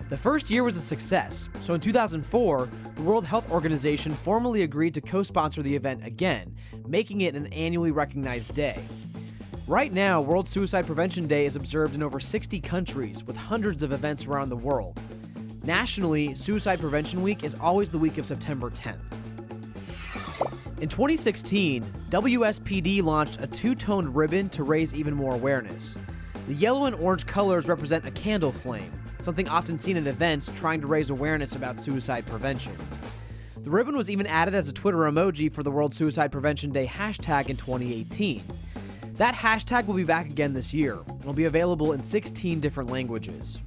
The first year was a success, so in 2004, the World Health Organization formally agreed to co-sponsor the event again, making it an annually recognized day. Right now, World Suicide Prevention Day is observed in over 60 countries with hundreds of events around the world. Nationally, Suicide Prevention Week is always the week of September 10th. In 2016, WSPD launched a two-toned ribbon to raise even more awareness. The yellow and orange colors represent a candle flame, something often seen at events trying to raise awareness about suicide prevention. The ribbon was even added as a Twitter emoji for the World Suicide Prevention Day hashtag in 2018. That hashtag will be back again this year and will be available in 16 different languages.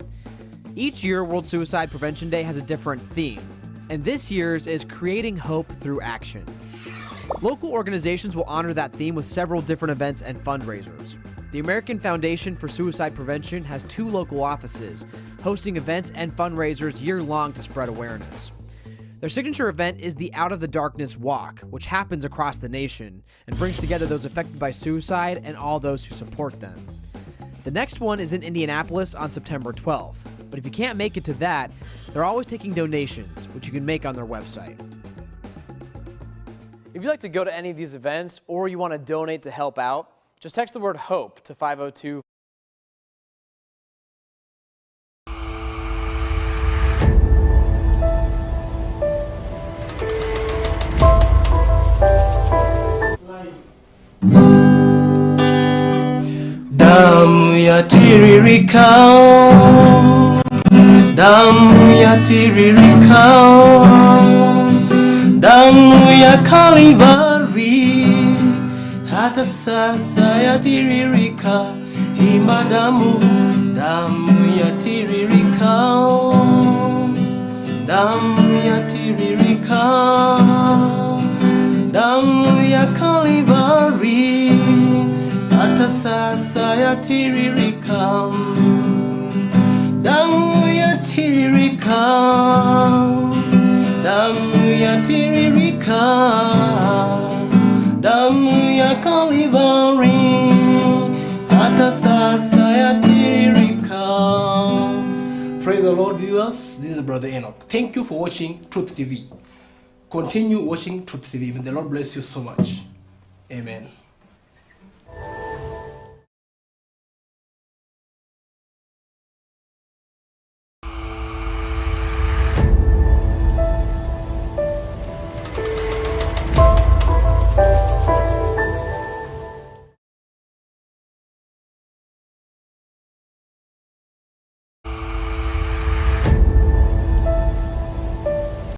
Each year, World Suicide Prevention Day has a different theme, and this year's is Creating Hope Through Action. Local organizations will honor that theme with several different events and fundraisers. The American Foundation for Suicide Prevention has 2 local offices, hosting events and fundraisers year-long to spread awareness. Their signature event is the Out of the Darkness Walk, which happens across the nation and brings together those affected by suicide and all those who support them. The next one is in Indianapolis on September 12th, but if you can't make it to that, they're always taking donations, which you can make on their website. If you'd like to go to any of these events or you want to donate to help out, just text the word HOPE to 502. Damu yatiririka, damu yatiririka, damu ya Kalvari, hata sasa yatiririka. Imba damu, damu yatiririka, damu yatiririka, damu ya Kalvari, hata sasa yatiririka. Damu yatiririka, damu yatiririka, damu ya Kalvari, hata sasa yatiririka. Praise the Lord, viewers. This is Brother Enoch. Thank you for watching Truth TV. Continue watching Truth TV. May the Lord bless you so much. Amen.